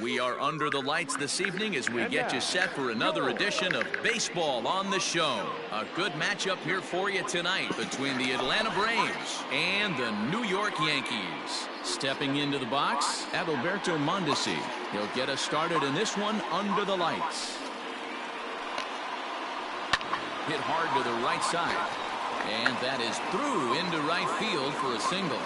We are under the lights this evening as we get you set for another edition of Baseball on the Show. A good matchup here for you tonight between the Atlanta Braves and the New York Yankees. Stepping into the box, Adalberto Mondesi. He'll get us started in this one under the lights. Hit hard to the right side. And that is through into right field for a single.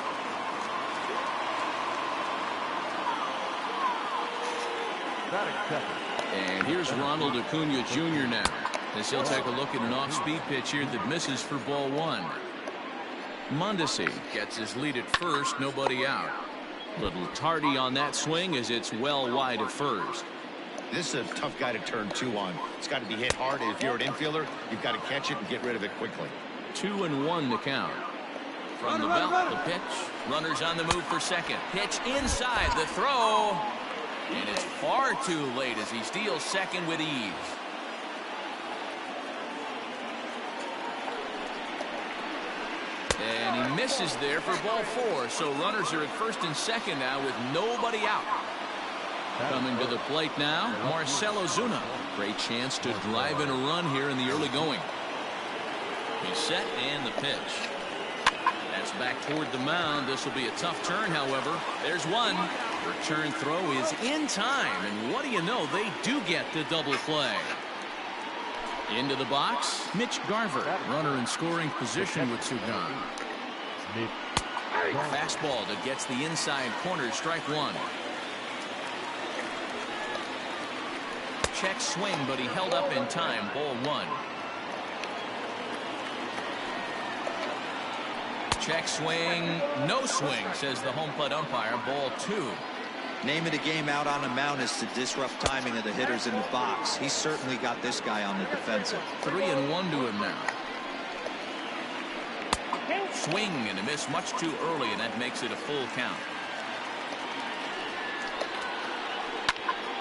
And here's Ronald Acuna Jr. now, as he'll take a look at an off-speed pitch here that misses for ball one. Mondesi gets his lead at first, nobody out. Little tardy on that swing as it's well wide of first. This is a tough guy to turn two on. It's got to be hit hard, and if you're an infielder, you've got to catch it and get rid of it quickly. 2-1 to count. From the belt, the pitch. Runners on the move for second. Pitch inside, the throw. And it's far too late as he steals second with ease. And he misses there for ball four. So runners are at first and second now with nobody out. Coming to the plate now, Marcell Ozuna. Great chance to drive in a run here in the early going. He's set and the pitch. That's back toward the mound. This will be a tough turn, however. There's one. Return throw is in time, and what do you know? They do get the double play. Into the box, Mitch Garver, runner in scoring position with Sugan. Fastball that gets the inside corner, strike one. Check swing, but he held up in time, ball one. Check swing, no swing, says the home plate umpire, ball two. Name of the game out on the mound is to disrupt timing of the hitters in the box. He's certainly got this guy on the defensive. 3-1 to him now. Swing and a miss much too early, and that makes it a full count.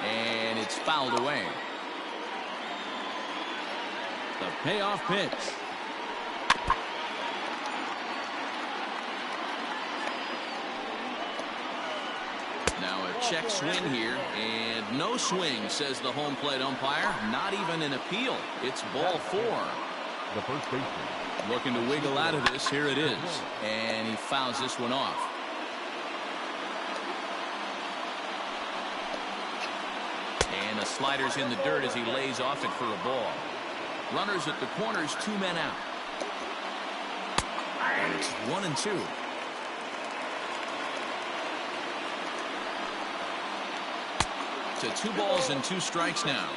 And it's fouled away. The payoff pitch. Now a check swing here, and no swing, says the home plate umpire. Not even an appeal. It's ball four. The first baseman looking to wiggle out of this. Here it is, and he fouls this one off. And the slider's in the dirt as he lays off it for a ball. Runners at the corners, 2 men out. And it's 1-2. To 2 balls and 2 strikes now.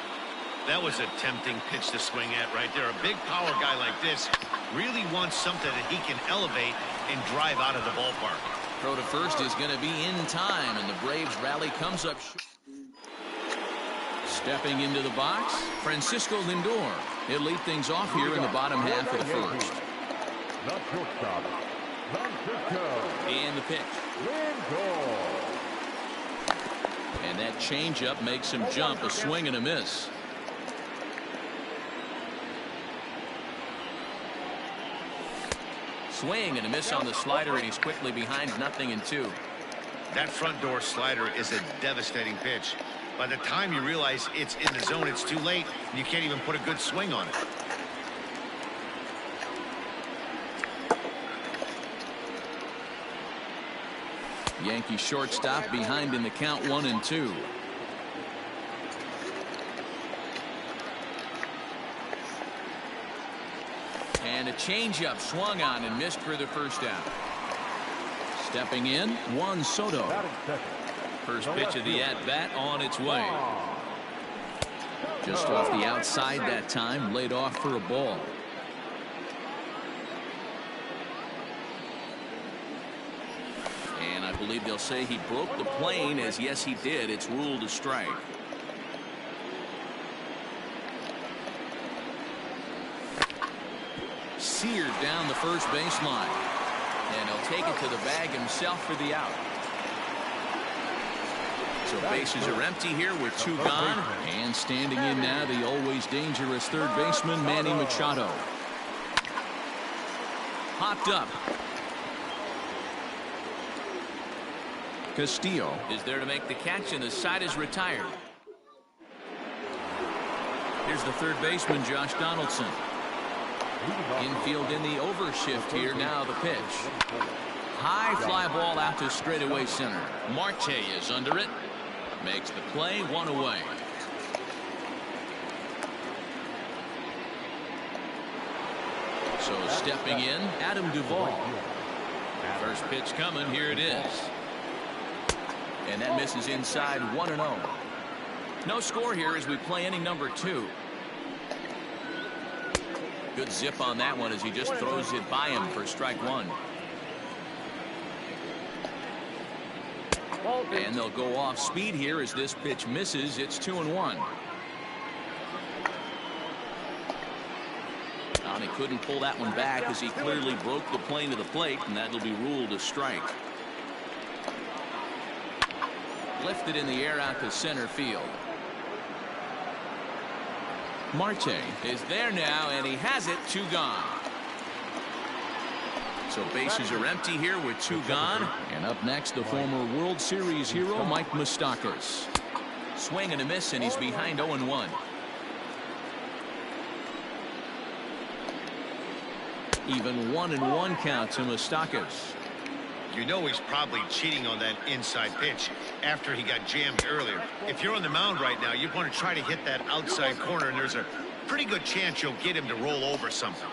That was a tempting pitch to swing at right there. A big power guy like this really wants something that he can elevate and drive out of the ballpark. Throw to first is going to be in time, and the Braves rally comes up short. Stepping into the box, Francisco Lindor. He'll lead things off here in the bottom half of the first. The shortstop, Francisco. And the pitch. Lindor. And that changeup makes him jump, a swing and a miss. Swing and a miss on the slider, and he's quickly behind 0-2. That front door slider is a devastating pitch. By the time you realize it's in the zone, it's too late, and you can't even put a good swing on it. Yankee shortstop behind in the count, 1-2. And a changeup swung on and missed for the first out. Stepping in, Juan Soto. Batting second. First pitch of the at-bat on its way. Just off the outside that time, laid off for a ball. And I believe they'll say he broke the plane, as yes he did. It's ruled a strike. Seared down the first baseline. And he'll take it to the bag himself for the out. So bases are empty here with two gone. And standing in now, the always dangerous third baseman, Manny Machado. Popped up. Castillo is there to make the catch, and the side is retired. Here's the third baseman, Josh Donaldson. Infield in the overshift here. Now the pitch. High fly ball out to straightaway center. Marte is under it. Makes the play, one away. So stepping in, Adam Duvall. First pitch coming. Here it is. And that misses inside, 1-0. No score here as we play inning number 2. Good zip on that one as he just throws it by him for strike 1. And they'll go off speed here as this pitch misses. It's 2-1. And he couldn't pull that one back as he clearly broke the plane to the plate, and that'll be ruled a strike. Lifted in the air out to center field. Marte is there now, and he has it. 2 gone. So bases are empty here with 2 gone. And up next, the former World Series hero, Mike Moustakas. Swing and a miss, and he's behind 0-1. Even 1-1 count to Moustakas. You know he's probably cheating on that inside pitch after he got jammed earlier. If you're on the mound right now, you want to try to hit that outside corner, and there's a pretty good chance you'll get him to roll over something.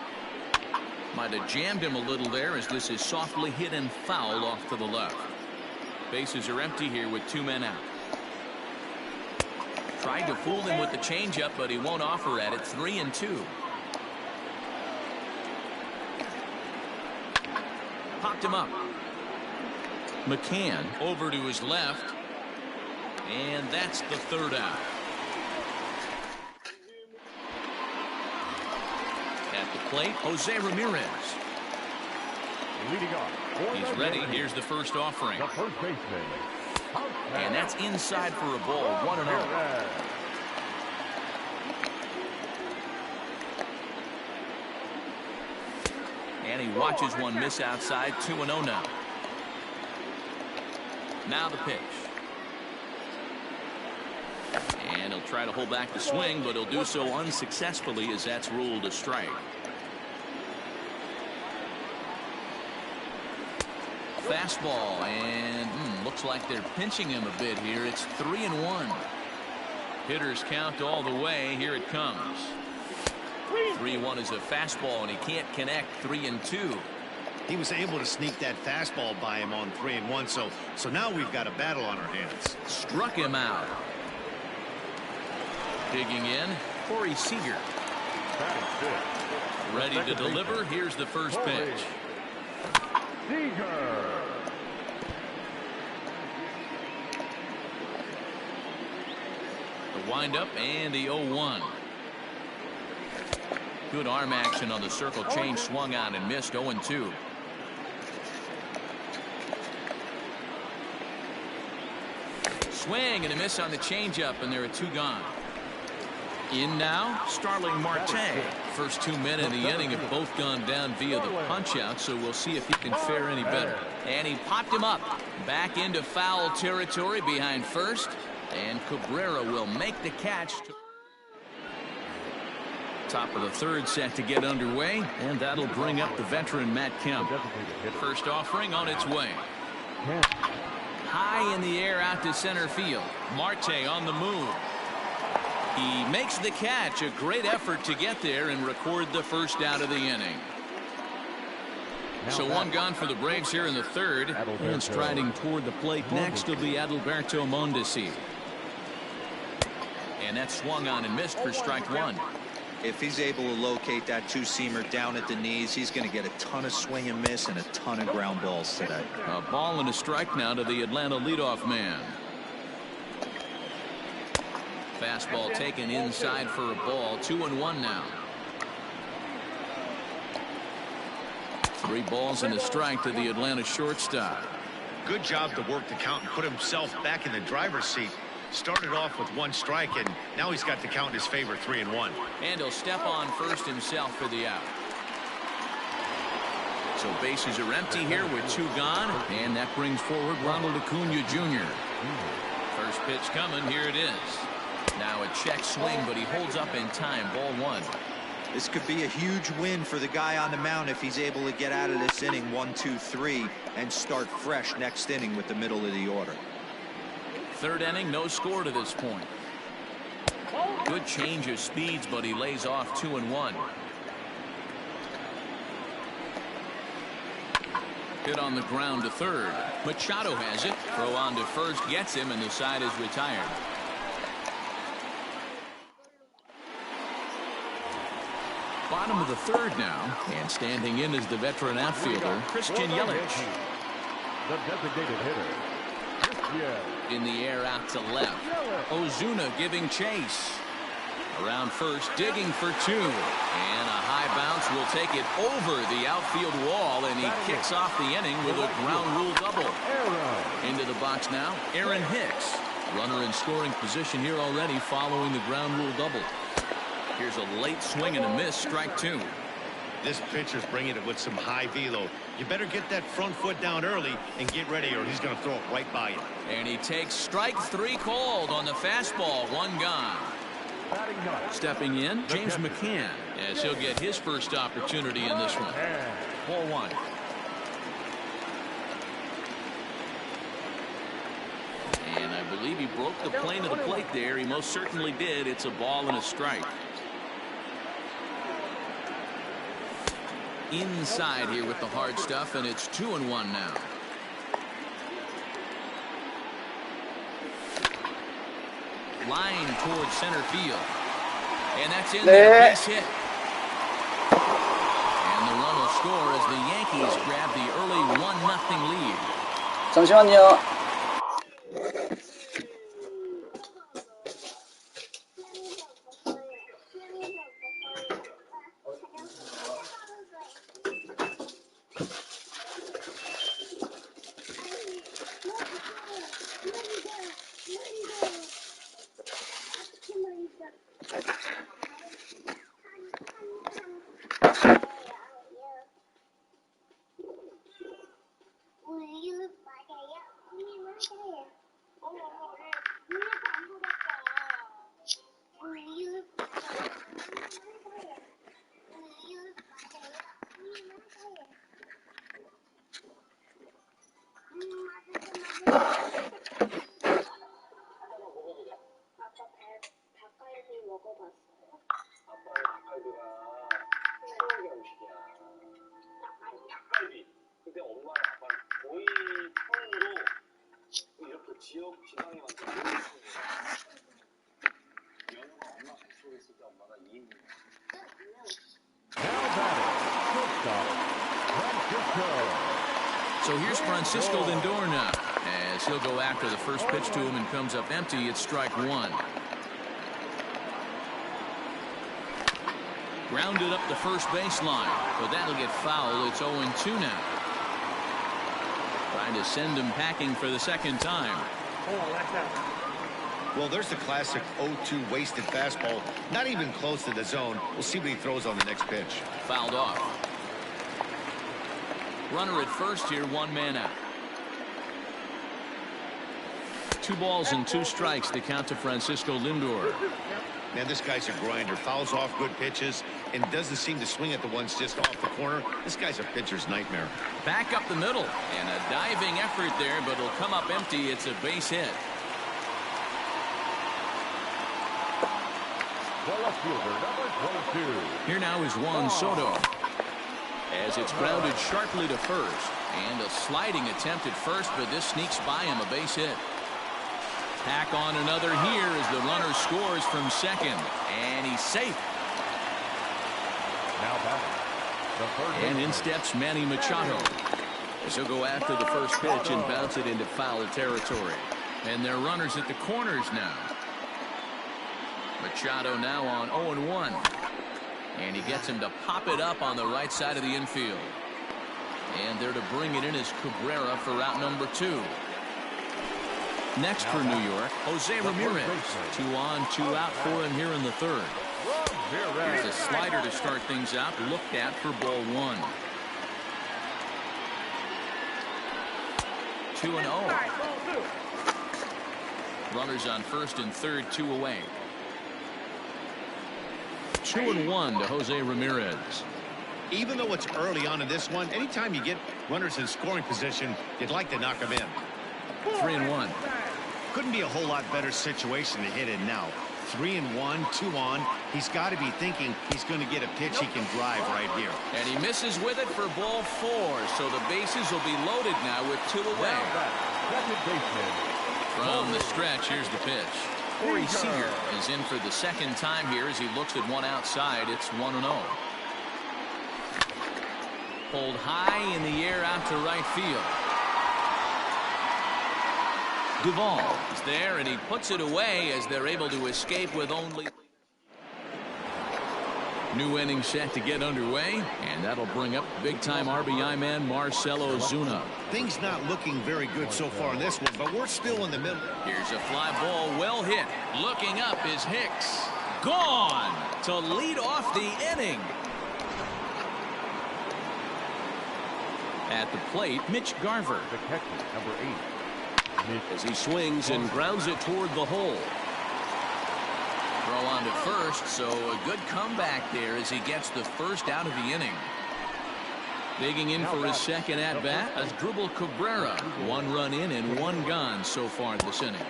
Might have jammed him a little there as this is softly hit and foul off to the left. Bases are empty here with 2 men out. Tried to fool him with the changeup, but he won't offer at it. 3-2. Popped him up. McCann over to his left, and that's the 3rd out. At the plate, Jose Ramirez. Leading off. He's ready. Here's the first offering. The first baseman. And that's inside for a ball. 1-0. And he watches one miss outside. 2-0 now. Now the pitch. And he'll try to hold back the swing, but he'll do so unsuccessfully as that's ruled a strike. Fastball, and looks like they're pinching him a bit here. It's 3-1. Hitters count all the way. Here it comes. 3-1 is a fastball, and he can't connect. 3-2. He was able to sneak that fastball by him on 3-1, so now we've got a battle on our hands. Struck him out. Digging in, Corey Seager. Ready to deliver. Here's the first pitch. Seager. The windup and the 0-1. Good arm action on the circle change. Swung on and missed. 0-2. Swing and a miss on the changeup, and there are 2 gone. In now, Starling Marte. First 2 men in the inning have both gone down via the punch-out, so we'll see if he can fare any better. And he popped him up. Back into foul territory behind first, and Cabrera will make the catch. Top of the 3rd set to get underway, and that'll bring up the veteran Matt Kemp. First offering on its way. High in the air out to center field. Marte on the move. He makes the catch. A great effort to get there and record the first out of the inning. So one gone for the Braves here in the third. And striding toward the plate next will be Adalberto Mondesi. And that swung on and missed for strike one. If he's able to locate that two-seamer down at the knees, he's going to get a ton of swing and miss and a ton of ground balls today. A ball and a strike now to the Atlanta leadoff man. Fastball taken inside for a ball. 2-1 now. 3 balls and a strike to the Atlanta shortstop. Good job to work the count and put himself back in the driver's seat. Started off with 1 strike, and now he's got the count in his favor, 3-1. And he'll step on first himself for the out. So bases are empty here with 2 gone, and that brings forward Ronald Acuna Jr. First pitch coming. Here it is. Now a check swing, but he holds up in time. Ball 1. This could be a huge win for the guy on the mound if he's able to get out of this inning 1, 2, 3 and start fresh next inning with the middle of the order. Third inning, no score to this point. Good change of speeds, but he lays off 2-1. Hit on the ground to third. Machado has it. Throw on to first, gets him, and the side is retired. Bottom of the third now, and standing in is the veteran outfielder, Christian Yelich. The designated hitter. In the air out to left. Ozuna giving chase. Around first, digging for 2. And a high bounce will take it over the outfield wall, and he kicks off the inning with a ground rule double. Into the box now, Aaron Hicks. Runner in scoring position here already following the ground rule double. Here's a late swing and a miss, strike 2. This pitcher's bringing it with some high velo. You better get that front foot down early and get ready, or he's going to throw it right by you. And he takes strike 3 called on the fastball. 1 gone. Stepping in, James McCann, as he'll get his first opportunity in this one. Ball 1. And I believe he broke the plane of the plate there. He most certainly did. It's a ball and a strike. Inside here with the hard stuff, and it's 2-1 now. Line towards center field, and that's in there. Base hit, and the run will score as the Yankees grab the early 1-0 lead. 잠시만요. So here's Francisco Lindor now, as he'll go after the first pitch to him and comes up empty. It's strike 1. Grounded up the first baseline, but that'll get foul. It's 0-2 now. Trying to send him packing for the second time. Well, there's the classic 0-2 wasted fastball. Not even close to the zone. We'll see what he throws on the next pitch. Fouled off. Runner at first here, 1 man out. 2 balls and 2 strikes to count to Francisco Lindor. Man, this guy's a grinder. Fouls off good pitches and doesn't seem to swing at the ones just off the corner. This guy's a pitcher's nightmare. Back up the middle, and a diving effort there, but it'll come up empty. It's a base hit. The left fielder, number 22. Here now is Juan Soto. as it's grounded sharply to first. And a sliding attempt at first, but this sneaks by him, a base hit. Tack on another here as the runner scores from second. And he's safe. Now batting. And in steps Manny Machado. As he'll go after the first pitch and bounce it into foul territory. And they're runners at the corners now. Machado now on 0-1. And he gets him to pop it up on the right side of the infield. And there to bring it in is Cabrera for route number 2. Next for New York, Jose Ramirez. 2 on, 2 out for him here in the third. Here's a slider to start things out, looked at for ball 1. 2-0. Runners on first and third, 2 away. 2-1 to Jose Ramirez. Even though it's early on in this one, anytime you get runners in scoring position, you'd like to knock them in. 3-1. Couldn't be a whole lot better situation to hit in now. 3-1, 2 on. He's got to be thinking he's going to get a pitch he can drive right here. And he misses with it for ball 4. So the bases will be loaded now with 2 away. From the stretch, here's the pitch. Corey Seager is in for the second time here as he looks at one outside. It's 1-0. Pulled high in the air out to right field. Duvall is there, and he puts it away as they're able to escape with only. New inning set to get underway, and that'll bring up big-time RBI man Marcell Ozuna. Things not looking very good so far in this one, but we're still in the middle. Here's a fly ball, well hit. Looking up is Hicks. Gone to lead off the inning. At the plate, Mitch Garver. The catcher, number 8. As he swings and grounds it toward the hole. Throw on to first, so a good comeback there as he gets the first out of the inning. Digging in for his second at-bat as Asdrubal Cabrera. 1 run in and 1 gone so far this inning.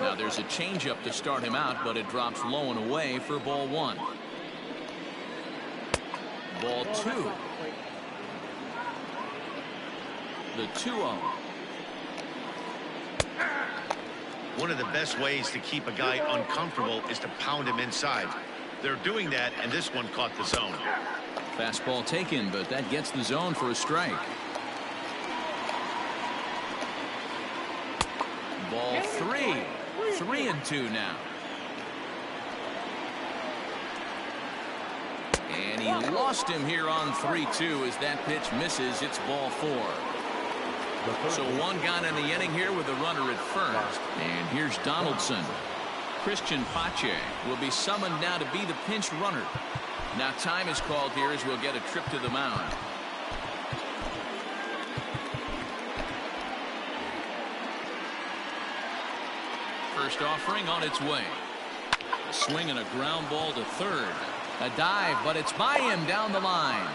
Now there's a changeup to start him out, but it drops low and away for ball 1. Ball 2. The 2-0. One of the best ways to keep a guy uncomfortable is to pound him inside. They're doing that, and this one caught the zone. Fastball taken, but that gets the zone for a strike. Ball 3. 3-2 now. And he lost him here on 3-2 as that pitch misses. It's ball 4. So 1 gone in the inning here with a runner at first. And here's Donaldson. Christian Pache will be summoned now to be the pinch runner. Now time is called here as we'll get a trip to the mound. First offering on its way. A swing and a ground ball to third. A dive, but it's by him down the line.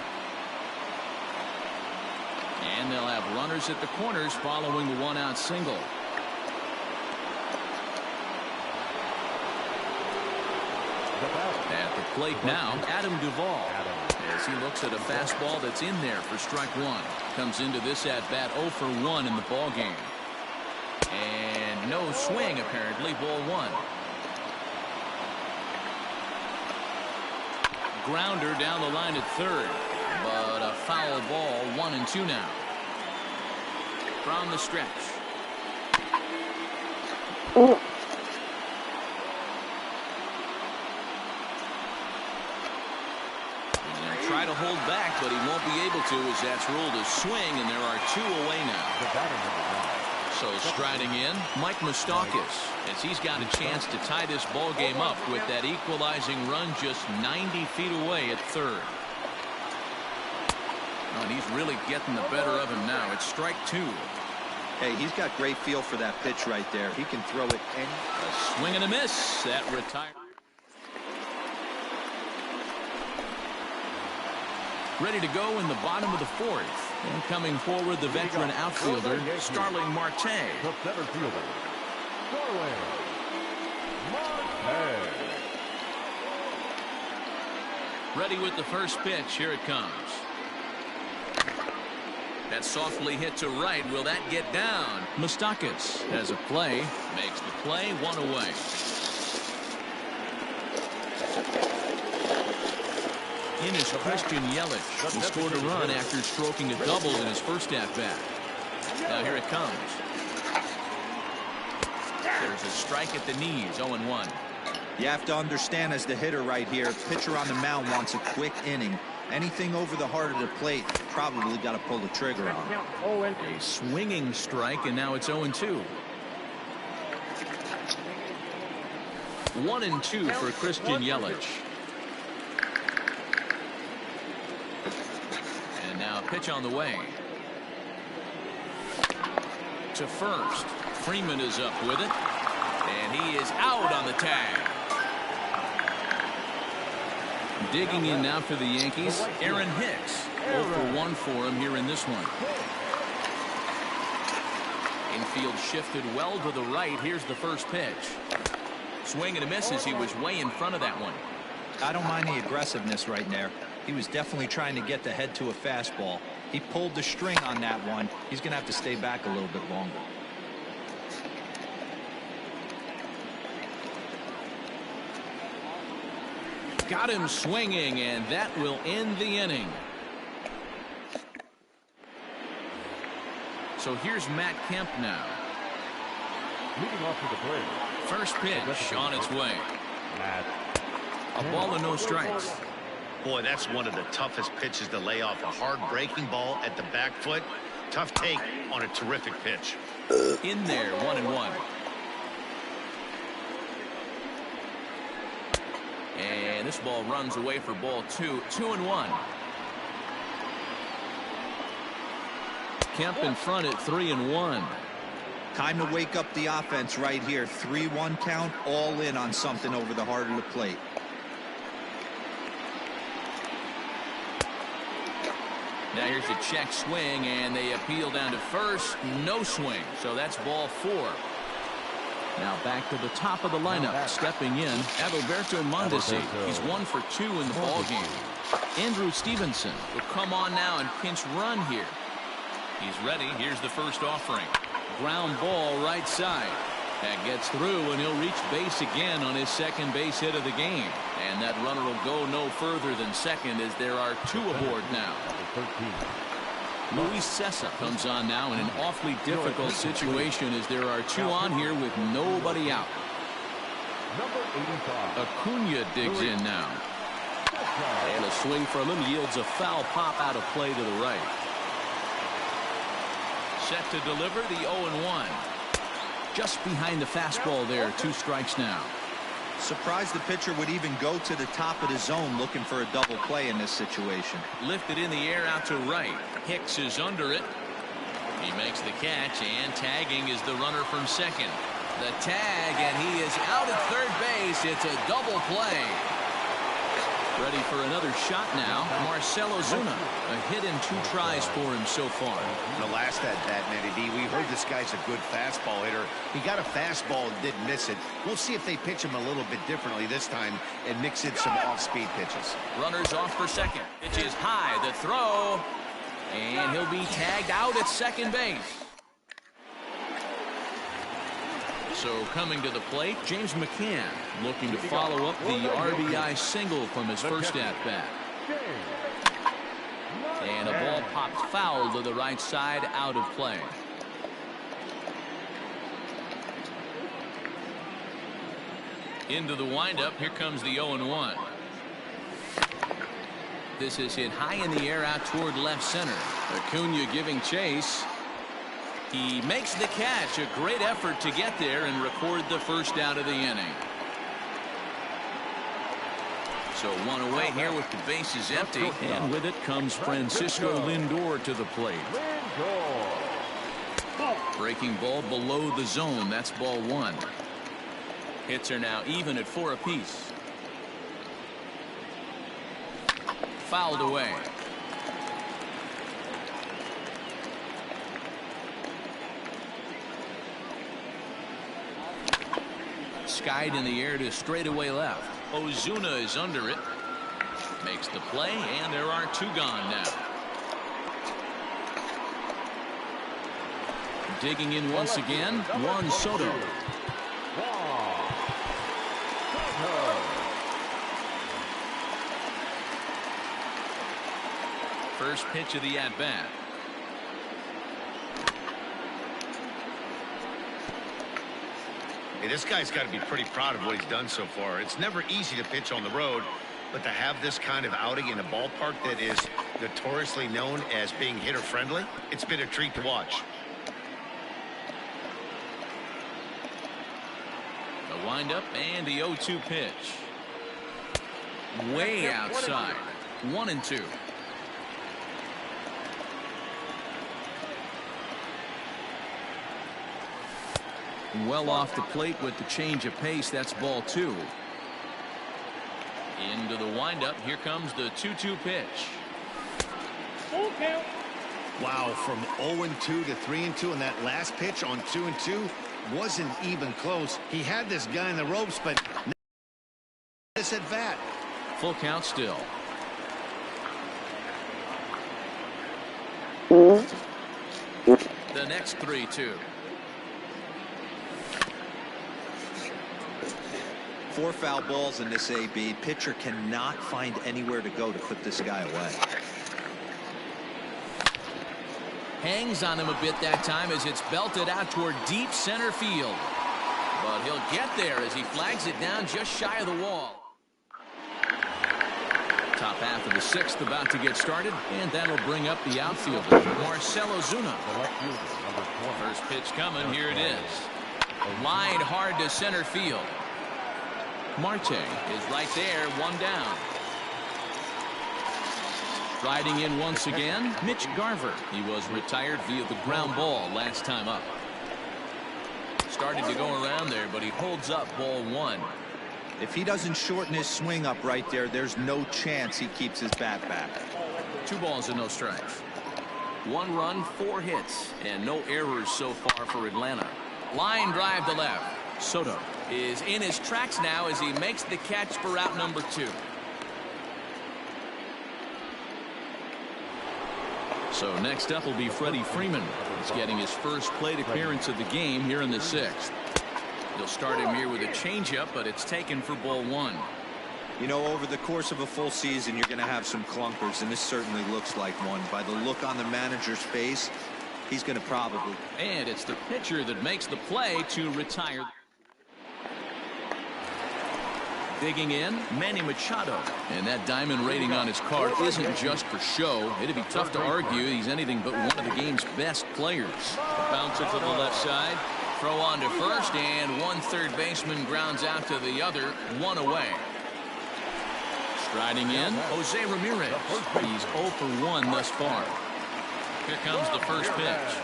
And they'll have runners at the corners following the 1-out single. At the plate now, Adam Duvall. As he looks at a fastball that's in there for strike 1. Comes into this at-bat 0 for 1 in the ballgame. And no swing, apparently, ball 1. Grounder down the line at third. But a foul ball, 1-2 now. From the stretch. He'll try to hold back, but he won't be able to as that's ruled a swing, and there are 2 away now. So striding in, Mike Moustakas, as he's got a chance to tie this ball game up with that equalizing run just 90 feet away at third. And he's really getting the better of him now. It's strike 2. Hey, he's got great feel for that pitch right there. He can throw it any. A swing and a miss. That retired. Ready to go in the bottom of the 4th. And coming forward, the veteran outfielder, Starling Marte. The center fielder, Starling Marte. Ready with the first pitch. Here it comes. That softly hit to right. Will that get down? Moustakas has a play. Makes the play, one away. In is Christian Yelich, who scored a run after stroking a double in his first at-bat. Now here it comes. There's a strike at the knees, 0-1. You have to understand, as the hitter right here, pitcher on the mound wants a quick inning. Anything over the heart of the plate, probably got to pull the trigger on. A swinging strike, and now it's 0-2. 1-2 for Christian Yelich. And now a pitch on the way. To first. Freeman is up with it. And he is out on the tag. Digging in now for the Yankees, Aaron Hicks. 0 for 1 for him here in this one. Infield shifted well to the right. Here's the first pitch. Swing and a miss as he was way in front of that one. I don't mind the aggressiveness right there. He was definitely trying to get the head to a fastball. He pulled the string on that one. He's going to have to stay back a little bit longer. Got him swinging, and that will end the inning. So here's Matt Kemp now. Leading off to the plate. First pitch on its way. A ball and no strikes. Boy, that's one of the toughest pitches to lay off. A hard breaking ball at the back foot. Tough take on a terrific pitch. In there, 1-1. And this ball runs away for ball 2. 2-1. Kemp in front at 3-1. Time to wake up the offense right here. 3-1 count, all in on something over the heart of the plate. Now here's a check swing, and they appeal down to first. No swing, so that's ball 4. Now back to the top of the lineup. Stepping in, Adalberto Mondesi. He's 1 for 2 in the ball game. Andrew Stevenson will come on now and pinch run here. He's ready. Here's the first offering. Ground ball right side. That gets through, and he'll reach base again on his second base hit of the game. And that runner will go no further than second as there are 2 aboard now. Luis Cessa comes on now in an awfully difficult situation as there are 2 on here with nobody out. Acuna digs in now. And a swing from him yields a foul pop out of play to the right. Set to deliver the 0-1. Just behind the fastball there. 2 strikes now. Surprised the pitcher would even go to the top of the zone looking for a double play in this situation. Lifted in the air out to right. Hicks is under it. He makes the catch, and tagging is the runner from second. The tag, and he is out at third base. It's a double play. Ready for another shot now. Marcell Ozuna. A hit in 2 tries for him so far. The last at-bat, Matty D, we heard this guy's a good fastball hitter. He got a fastball and didn't miss it. We'll see if they pitch him a little bit differently this time and mix in some off-speed pitches. Runners off for second. Pitch is high. The throw. And he'll be tagged out at second base. So coming to the plate, James McCann looking to follow up the RBI single from his first at-bat. And a ball popped foul to the right side, out of play. Into the windup, here comes the 0-1. This is hit high in the air out toward left center. Acuna giving chase. He makes the catch. A great effort to get there and record the first out of the inning. So 1 away here with the bases empty. And with it comes Francisco Lindor to the plate. Breaking ball below the zone. That's ball 1. Hits are now even at 4 apiece. Fouled away. Skied in the air to straightaway left. Ozuna is under it. Makes the play, and there are 2 gone now. Digging in once again, Juan Soto. First pitch of the at-bat. Hey, this guy's got to be pretty proud of what he's done so far. It's never easy to pitch on the road, but to have this kind of outing in a ballpark that is notoriously known as being hitter-friendly, it's been a treat to watch. The windup and the 0-2 pitch. Way outside. 1-2. Well off the plate with the change of pace. That's ball 2. Into the windup. Here comes the 2-2 pitch. Wow, from 0-2 to 3-2, and that last pitch on 2-2 wasn't even close. He had this guy in the ropes, but this at bat. Full count still. The next 3-2. 4 foul balls in this AB. Pitcher cannot find anywhere to go to put this guy away. Hangs on him a bit that time as it's belted out toward deep center field. But he'll get there as he flags it down just shy of the wall. Top half of the 6th about to get started, and that'll bring up the outfielder, Marcell Ozuna. First pitch coming. Here it is. Lined hard to center field. Marte is right there, 1 down. Riding in once again, Mitch Garver. He was retired via the ground ball last time up. Started to go around there, but he holds up ball 1. If he doesn't shorten his swing up right there, there's no chance he keeps his bat back. 2 balls and no strikes. 1 run, 4 hits, and no errors so far for Atlanta. Line drive to left. Soto is in his tracks now as he makes the catch for out number 2. So next up will be Freddie Freeman. He's getting his first plate appearance of the game here in the 6th. They'll start him here with a changeup, but it's taken for ball 1. You know, over the course of a full season, you're going to have some clunkers, and this certainly looks like one. By the look on the manager's face, he's going to probably. And it's the pitcher that makes the play to retire. Digging in, Manny Machado. And that diamond rating on his card isn't just for show. It'd be tough to argue he's anything but one of the game's best players. Bounce it to the left side. Throw on to first, and 1 third baseman grounds out to the other, 1 away. Striding in, Jose Ramirez. He's 0 for 1 thus far. Here comes the first pitch.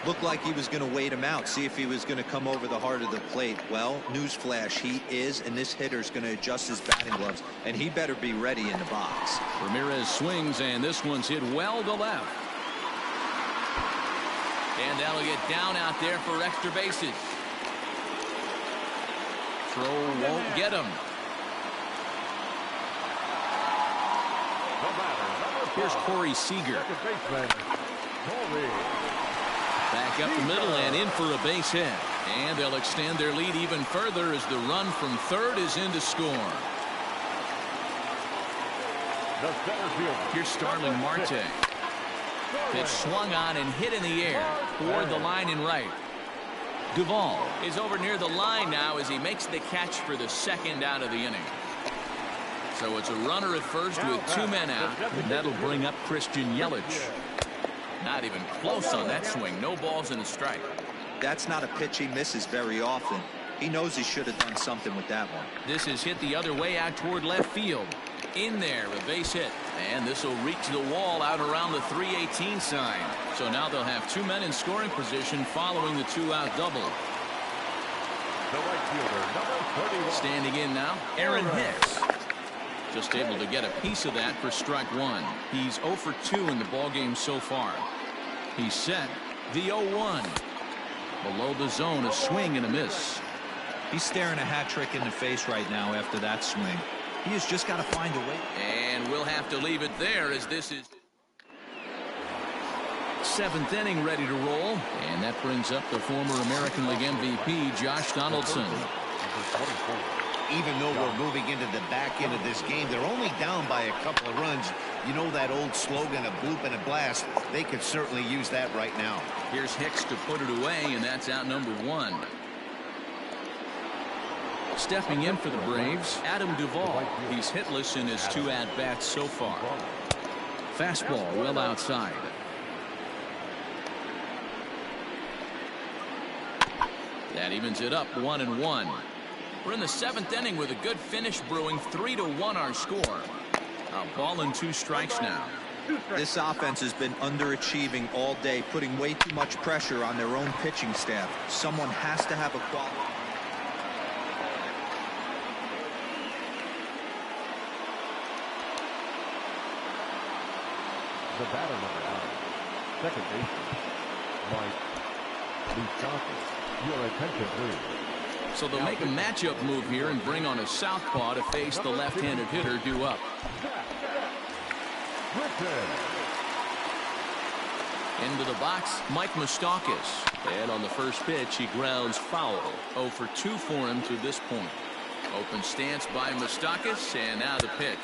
Looked like he was going to wait him out, see if he was going to come over the heart of the plate. Well, newsflash, he is, and this hitter's going to adjust his batting gloves, and he better be ready in the box. Ramirez swings, and this one's hit well to left. And that'll get down out there for extra bases. Throw won't get him. Here's Corey Seager. Back up the middle and in for a base hit. And they'll extend their lead even further as the run from third is in to score. Here's Starling Marte. Pitch swung on and hit in the air toward the line and right. Duvall is over near the line now as he makes the catch for the 2nd out of the inning. So it's a runner at first with 2 men out. And that'll bring up Christian Yelich. Not even close on that swing. No balls and a strike. That's not a pitch he misses very often. He knows he should have done something with that one. This is hit the other way out toward left field. In there, a base hit. And this will reach the wall out around the 318 sign. So now they'll have 2 men in scoring position following the 2-out double. The right fielder, number 31. Standing in now, Aaron Hicks. Just able to get a piece of that for strike 1. He's 0 for 2 in the ballgame so far. He's set the 0-1. Below the zone, a swing and a miss. He's staring a hat trick in the face right now after that swing. He has just got to find a way. And we'll have to leave it there as this is. Seventh inning ready to roll. And that brings up the former American League MVP, Josh Donaldson. Even though we're moving into the back end of this game, they're only down by a couple of runs. You know that old slogan, a bloop and a blast. They could certainly use that right now. Here's Hicks to put it away, and that's out number 1. Stepping in for the Braves, Adam Duvall. He's hitless in his 2 at-bats so far. Fastball well outside. That evens it up 1-1. We're in the 7th inning with a good finish brewing. 3-1 our score. A ball and 2 strikes now. This offense has been underachieving all day, putting way too much pressure on their own pitching staff. Someone has to have a quality. The batter number 9, second baseman, Mike Moustakas. Your attention, please. So they'll make a matchup move here and bring on a southpaw to face the left-handed hitter due up. Into the box, Mike Moustakas. And on the first pitch, he grounds foul. 0 for 2 for him to this point. Open stance by Moustakas, and now the pitch.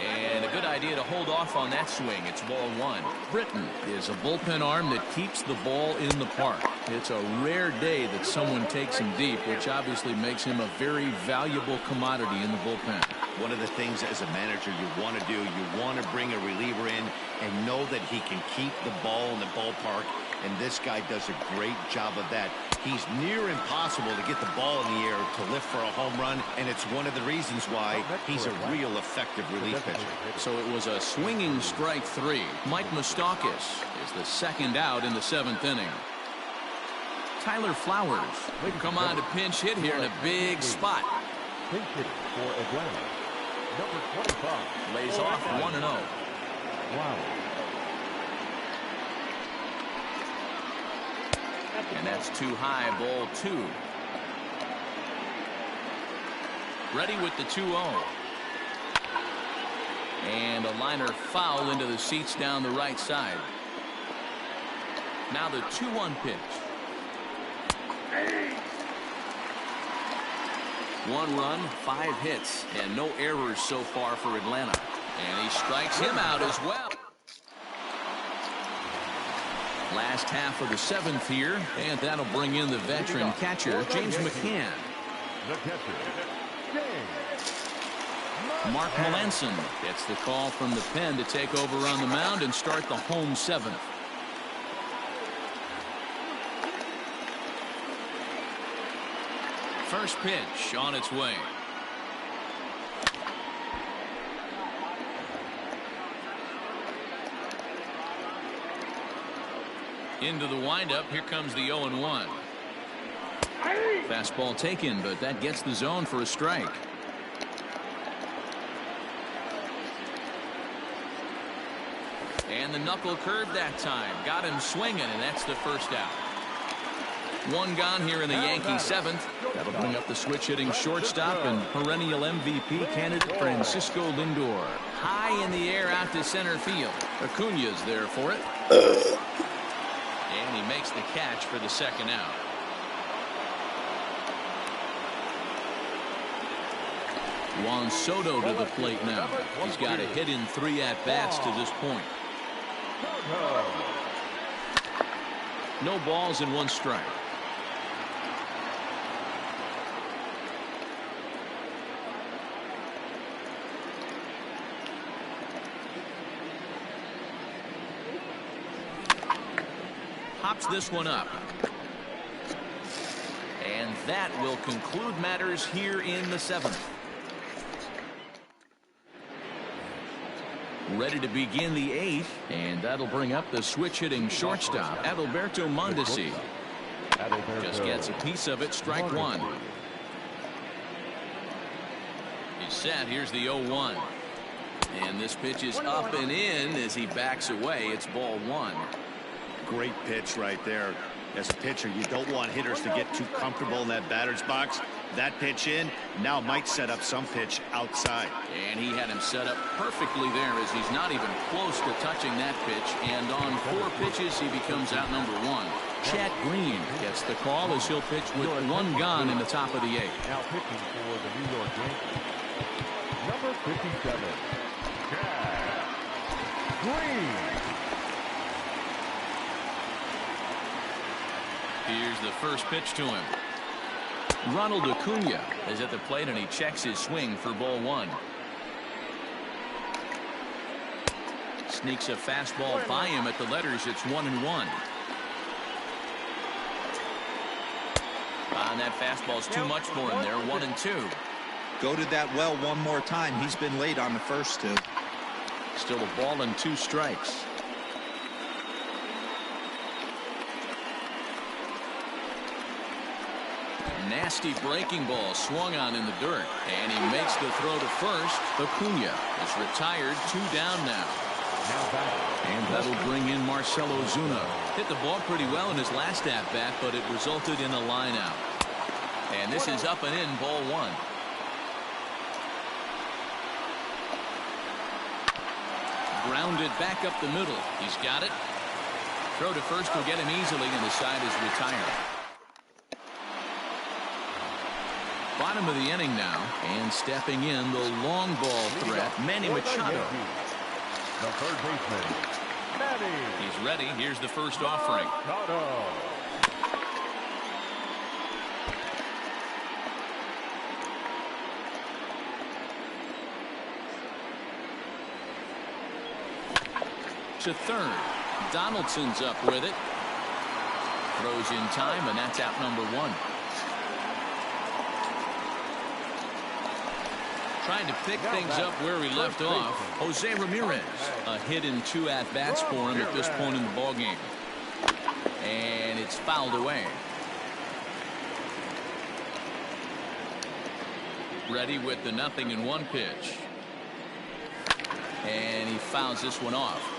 And a good idea to hold off on that swing. It's ball 1. Britton is a bullpen arm that keeps the ball in the park. It's a rare day that someone takes him deep, which obviously makes him a very valuable commodity in the bullpen. One of the things as a manager you want to do, you want to bring a reliever in and know that he can keep the ball in the ballpark, and this guy does a great job of that. He's near impossible to get the ball in the air to lift for a home run, and it's one of the reasons why he's a real effective relief pitcher. So it was a swinging strike 3. Mike Moustakas is the second out in the 7th inning. Tyler Flowers will come on to pinch hit here in a big spot. Pinch hitting for Atlanta, number 25. Lays off 1-0. Wow. And that's too high, ball 2. Ready with the 2-0. And a liner foul into the seats down the right side. Now the 2-1 pitch. 1 run, 5 hits, and no errors so far for Atlanta. And he strikes him out as well. Last half of the 7th here, and that'll bring in the veteran catcher, James McCann. The catcher, Mark Melanson gets the call from the pen to take over on the mound and start the home 7th. First pitch on its way. Into the windup. Here comes the 0-1. Fastball taken, but that gets the zone for a strike. And the knuckle curve that time. Got him swinging, and that's the first out. 1 gone here in the Yankee 7th. That'll bring up the switch-hitting shortstop and perennial MVP candidate Francisco Lindor. High in the air out to center field. Acuña's there for it. And he makes the catch for the second out. Juan Soto to the plate now. He's got a hit in 3 at-bats to this point. No balls and 1 strike. Pops this one up. And that will conclude matters here in the 7th. Ready to begin the 8th, and that'll bring up the switch-hitting shortstop, Adalberto Mondesi. Just gets a piece of it, strike 1. He's set. Here's the 0-1. And this pitch is up and in as he backs away. It's ball 1. Great pitch right there. As a pitcher, you don't want hitters to get too comfortable in that batter's box. That pitch in now might set up some pitch outside. And he had him set up perfectly there as he's not even close to touching that pitch. And on 4 pitches, he becomes out number 1. Chad Green gets the call as he'll pitch with 1 gone in the top of the 8th. Now pitching for the New York Yankees, number 57, Chad Green. Here's the first pitch to him. Ronald Acuna is at the plate and he checks his swing for ball 1. Sneaks a fastball by him at the letters. It's 1-1. And that fastball's too much for him there. 1-2. Go to that well one more time. He's been late on the first 2. Still a ball and 2 strikes. Nasty breaking ball swung on in the dirt, and he makes the throw to first. Acuna is retired, 2 down now. And that'll bring in Marcell Ozuna. Hit the ball pretty well in his last at-bat, but it resulted in a line out. And this is up and in, ball 1. Grounded back up the middle. He's got it. Throw to first will get him easily, and the side is retired. Bottom of the inning now, and stepping in the long ball threat, Manny Machado. The third baseman, Manny. He's ready. Here's the first offering. Machado. To third. Donaldson's up with it. Throws in time, and that's out number 1. Trying to pick things up where he left off. Jose Ramirez. A hit in 2 at-bats for him at this point in the ballgame. And it's fouled away. Ready with the 0-1 pitch. And he fouls this one off.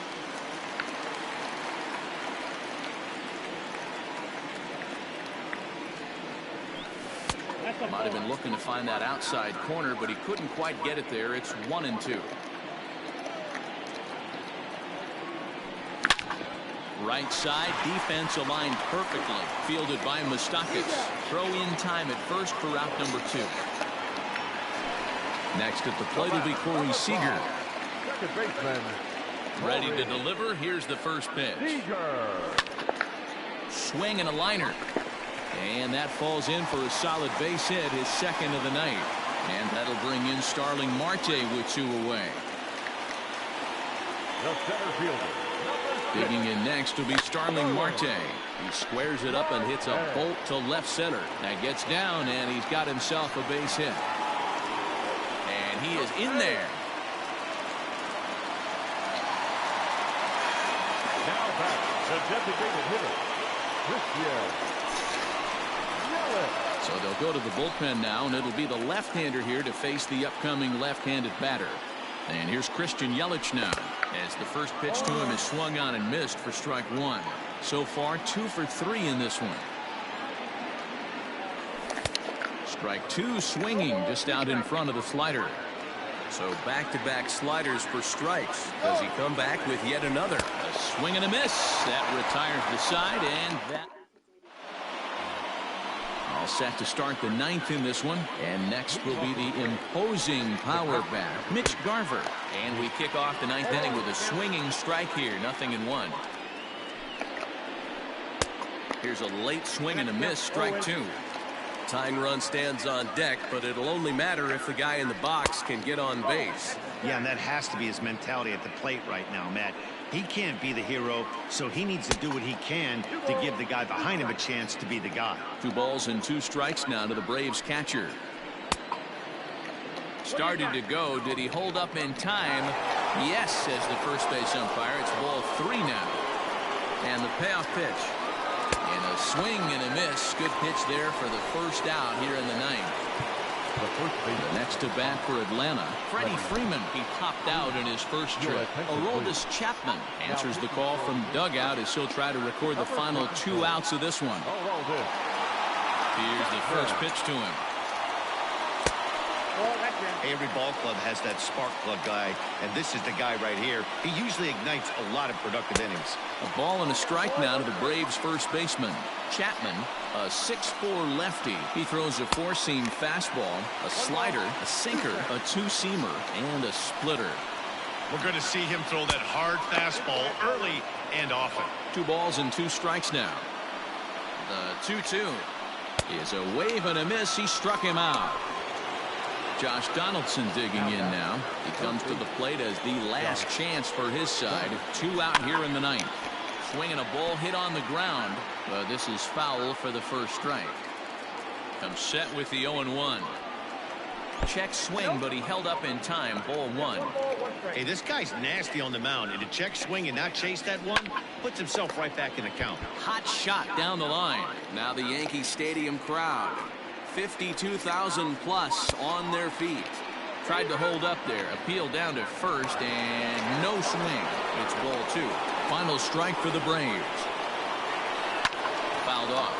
Might have been looking to find that outside corner, but he couldn't quite get it there. It's 1-2. Right side, defense aligned perfectly. Fielded by Moustakas. Throw in time at first for out number 2. Next at the plate will be Corey Seager. Second baseman, Ready to deliver. Here's the first pitch. Seager. Swing and a liner. And that falls in for a solid base hit, his second of the night. And that'll bring in Starling Marte with 2 away. The center fielder, Digging in next will be Starling Marte. He squares it up and hits a bolt to left center. That gets down, and he's got himself a base hit. And he is in there. now back, the designated hitter, Christian. So they'll go to the bullpen now, and it'll be the left-hander here to face the upcoming left-handed batter. And here's Christian Yelich now, as the first pitch to him is swung on and missed for strike 1. So far, 2 for 3 in this one. Strike 2 swinging just out in front of the slider. So back-to-back sliders for strikes. Does he come back with yet another? A swing and a miss. That retires the side, and that all set to start the 9th in this one. And next will be the imposing power bat, Mitch Garver. And we kick off the 9th inning with a swinging strike here. 0-1. Here's a late swing and a miss. Strike 2. Tying run stands on deck, but it'll only matter if the guy in the box can get on base. Yeah, and that has to be his mentality at the plate right now, Matt. He can't be the hero, so he needs to do what he can to give the guy behind him a chance to be the guy. 2 balls and 2 strikes now to the Braves catcher. Started to go. Did he hold up in time? Yes, says the first base umpire. It's ball 3 now. And the payoff pitch. And a swing and a miss. Good pitch there for the first out here in the 9th. The first The baseman. next to bat for Atlanta, Freddie Freeman. He popped out in his first trip. Aroldis Chapman answers the call from dugout as he'll try to record the final 2 outs of this one. Aroldis. Here's the first pitch to him. Every ball club has that spark plug guy, and this is the guy right here. He usually ignites a lot of productive innings. A ball and a strike now to the Braves first baseman. Chapman, a 6'4" lefty. He throws a 4-seam fastball, a slider, a sinker, a 2-seamer, and a splitter. We're going to see him throw that hard fastball early and often. 2 balls and 2 strikes now. The 2-2 is a wave and a miss. He struck him out. Josh Donaldson digging in now. He comes to the plate as the last chance for his side. 2 out here in the 9th. Swinging a ball hit on the ground, but this is foul for the first strike. Comes set with the 0-1. Check swing, but he held up in time. Ball 1. Hey, this guy's nasty on the mound, and to check swing and not chase that one puts himself right back in the count. Hot shot down the line. Now the Yankee Stadium crowd. 52,000 plus on their feet. Tried to hold up there. Appeal down to first, and no swing. It's ball 2. Final strike for the Braves. Fouled off.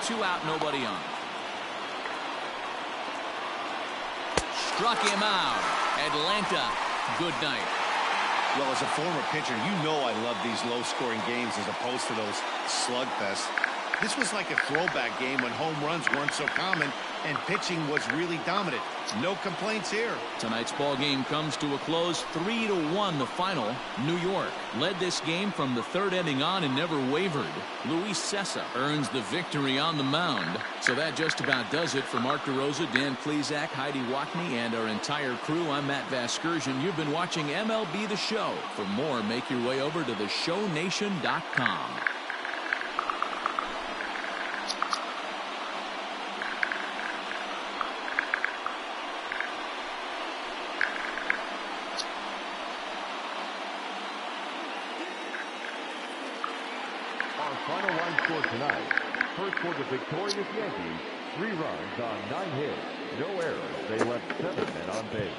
2 out, nobody on. Struck him out. Atlanta, good night. Well, as a former pitcher, you know I love these low-scoring games as opposed to those slugfests. This was like a throwback game when home runs weren't so common and pitching was really dominant. No complaints here. Tonight's ball game comes to a close. 3-1 the final. New York led this game from the 3rd inning on and never wavered. Luis Cessa earns the victory on the mound. So that just about does it for Mark DeRosa, Dan Plesac, Heidi Watney, and our entire crew. I'm Matt Vasgersian. You've been watching MLB The Show. For more, make your way over to theshownation.com. Final line score tonight. First for the victorious Yankees, 3 runs on 9 hits, no errors. They left 7 men on base.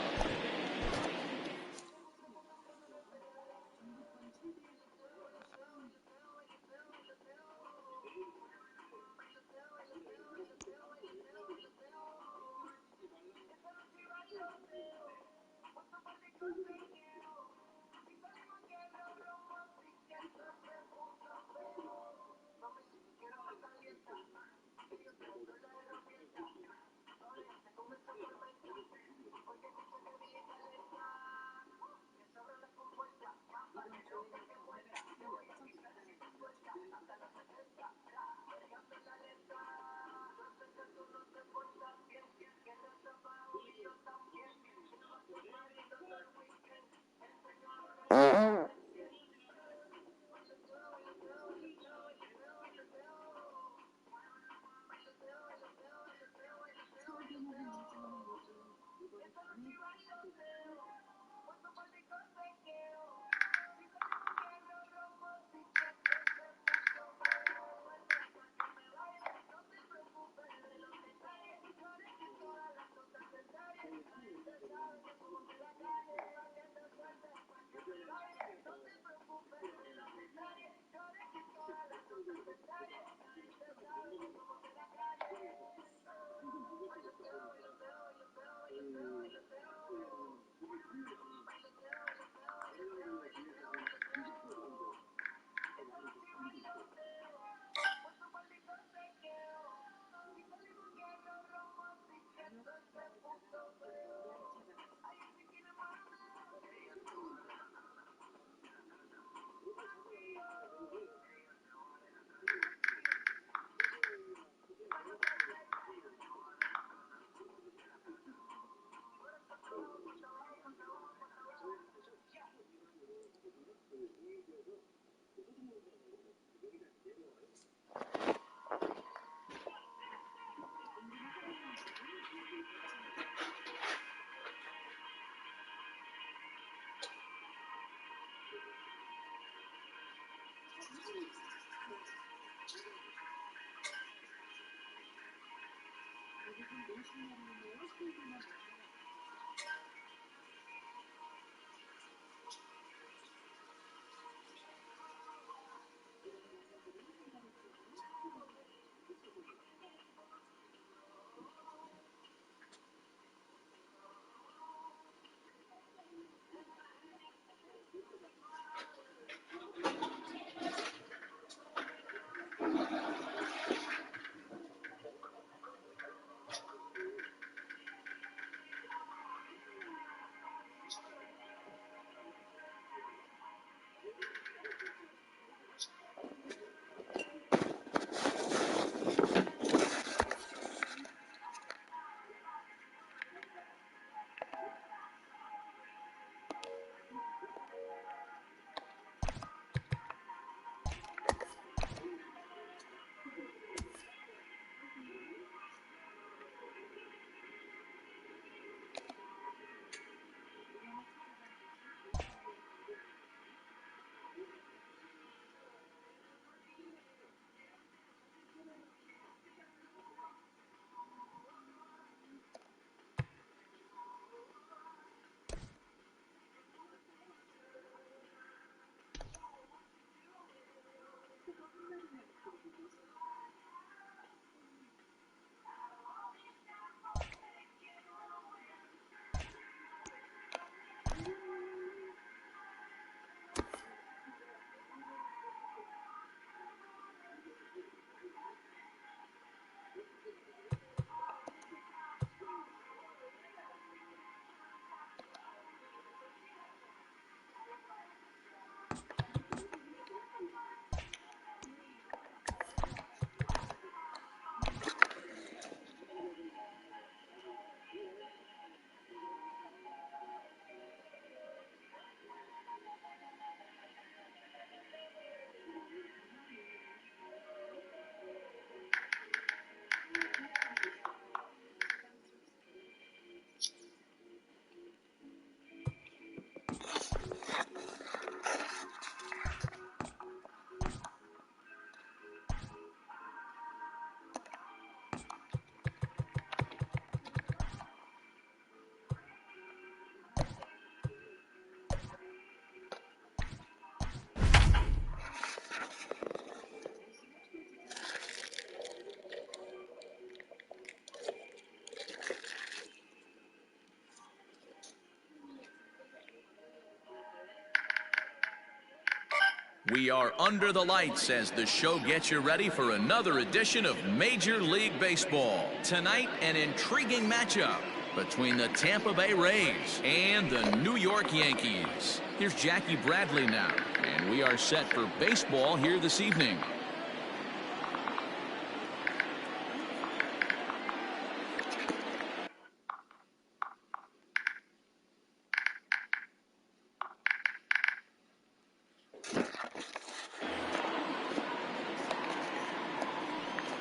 We are under the lights as the show gets you ready for another edition of Major League Baseball. Tonight, an intriguing matchup between the Tampa Bay Rays and the New York Yankees. Here's Jackie Bradley now, and we are set for baseball here this evening.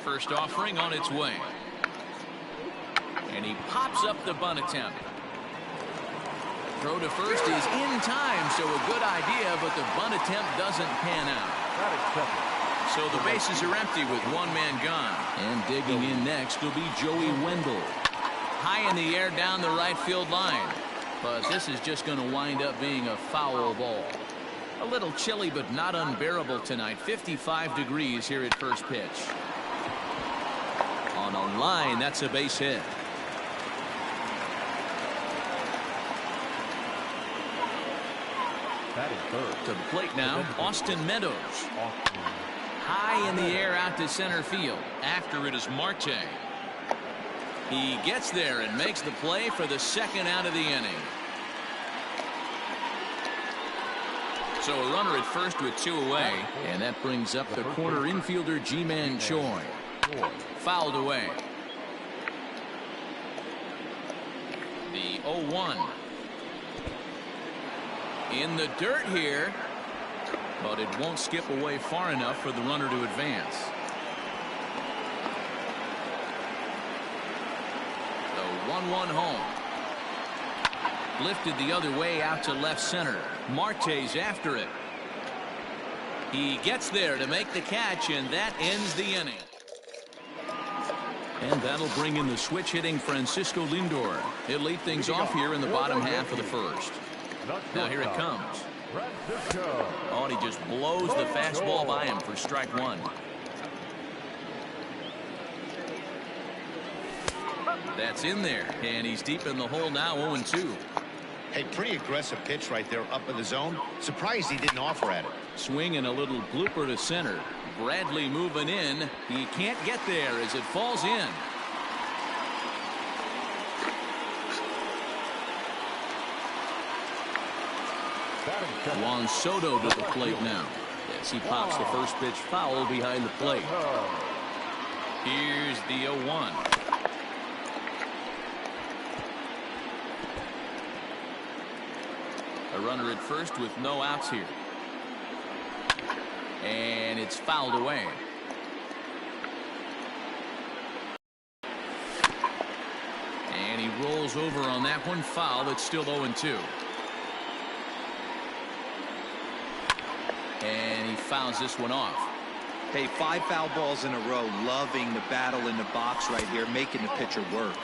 First offering on its way. And he pops up the bunt attempt. Throw to first is in time, so a good idea, but the bunt attempt doesn't pan out. So the bases are empty with one man gone. And digging in next will be Joey Wendell. High in the air down the right field line. But this is just going to wind up being a foul ball. A little chilly, but not unbearable tonight. 55 degrees here at first pitch. On a line, that's a base hit. That is third. To the plate now, Austin Meadows. High in the air out to center field. After it is Marte. He gets there and makes the play for the second out of the inning. So a runner at first with two away, and that brings up the corner infielder Ji-Man Choi. Fouled away. The 0-1. In the dirt here, but it won't skip away far enough for the runner to advance. The 1-1 home. Lifted the other way out to left center. Marte's after it. He gets there to make the catch, and that ends the inning. And that'll bring in the switch hitting Francisco Lindor. He'll lead things off here in the bottom half of the first. Now here it comes. Oh, and he just blows the fastball by him for strike one. That's in there, and he's deep in the hole now, 0-2. Hey, pretty aggressive pitch right there up in the zone. Surprised he didn't offer at it. Swing and a little blooper to center. Bradley moving in. He can't get there as it falls in. Juan Soto to the plate now. Yes, he pops the first pitch foul behind the plate. Here's the 0-1. A runner at first with no outs here. And it's fouled away. And he rolls over on that one. Foul. It's still 0-2. And he fouls this one off. Hey, 5 foul balls in a row. Loving the battle in the box right here, making the pitcher work.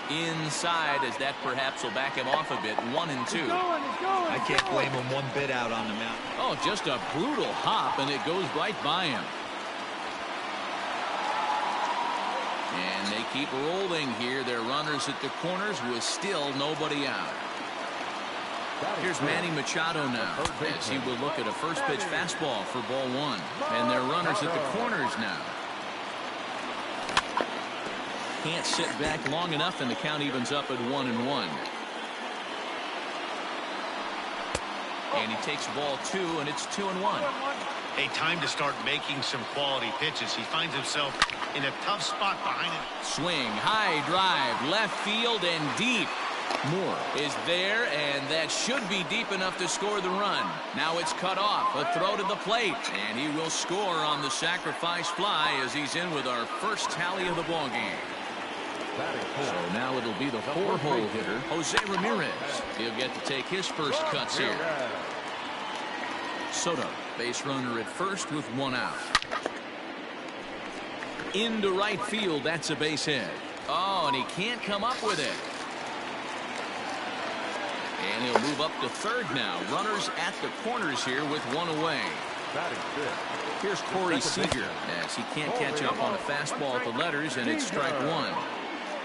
Inside, as that perhaps will back him off a bit. 1-2. I can't blame him one bit out on the mound. Oh, just a brutal hop, and it goes right by him. And they keep rolling here. They're runners at the corners with still nobody out. Here's Manny Machado now, as he will look at a first pitch fastball for ball one. And they're runners at the corners now. Can't sit back long enough, and the count evens up at 1-1. And he takes ball two, and it's 2-1. A time to start making some quality pitches. He finds himself in a tough spot behind it. Swing, high drive, left field, and deep. Moore is there, and that should be deep enough to score the run. Now it's cut off. A throw to the plate, and he will score on the sacrifice fly as he's in with our first tally of the ball game. So now it'll be the 4-hole hitter, Jose Ramirez. He'll get to take his first cuts here. Soto, base runner at first with 1 out. Into right field, that's a base hit. Oh, and he can't come up with it. And he'll move up to third now. Runners at the corners here with 1 away. Here's Corey Seager, as he can't catch up on a fastball at the letters, and it's strike one.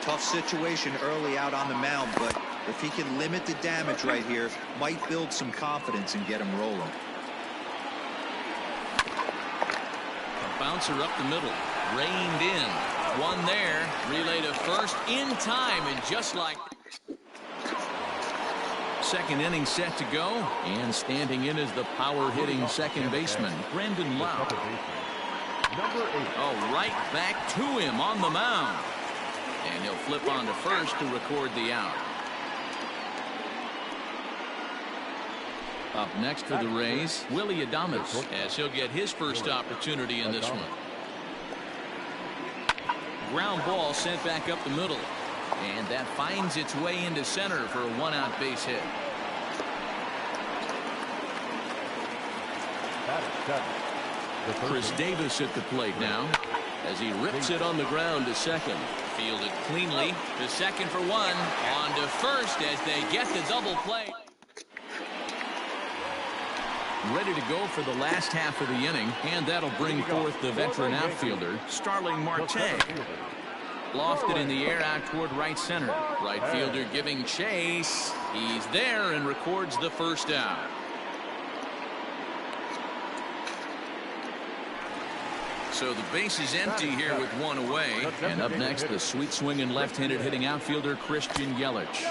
Tough situation early out on the mound, but if he can limit the damage right here, might build some confidence and get him rolling. A bouncer up the middle, reined in. One there, relay to first in time, and just like second inning set to go, and standing in is the power-hitting second baseman, Brandon Lowe. Oh, right back to him on the mound. And he'll flip on to first to record the out. Up next for the Rays, Willy Adames, as he'll get his first opportunity in this one. Ground ball sent back up the middle. And that finds its way into center for a 1-out base hit. Chris Davis at the plate now, as he rips it on the ground to second. Fielded cleanly to second for 1. On to first as they get the double play. Ready to go for the last half of the inning, and that'll bring forth the veteran outfielder, Starling Marte. Lofted in the air out toward right center. Right fielder giving chase. He's there and records the first out. So the base is empty here with 1 away. And up next, the sweet swinging left-handed hitting outfielder Christian Yelich.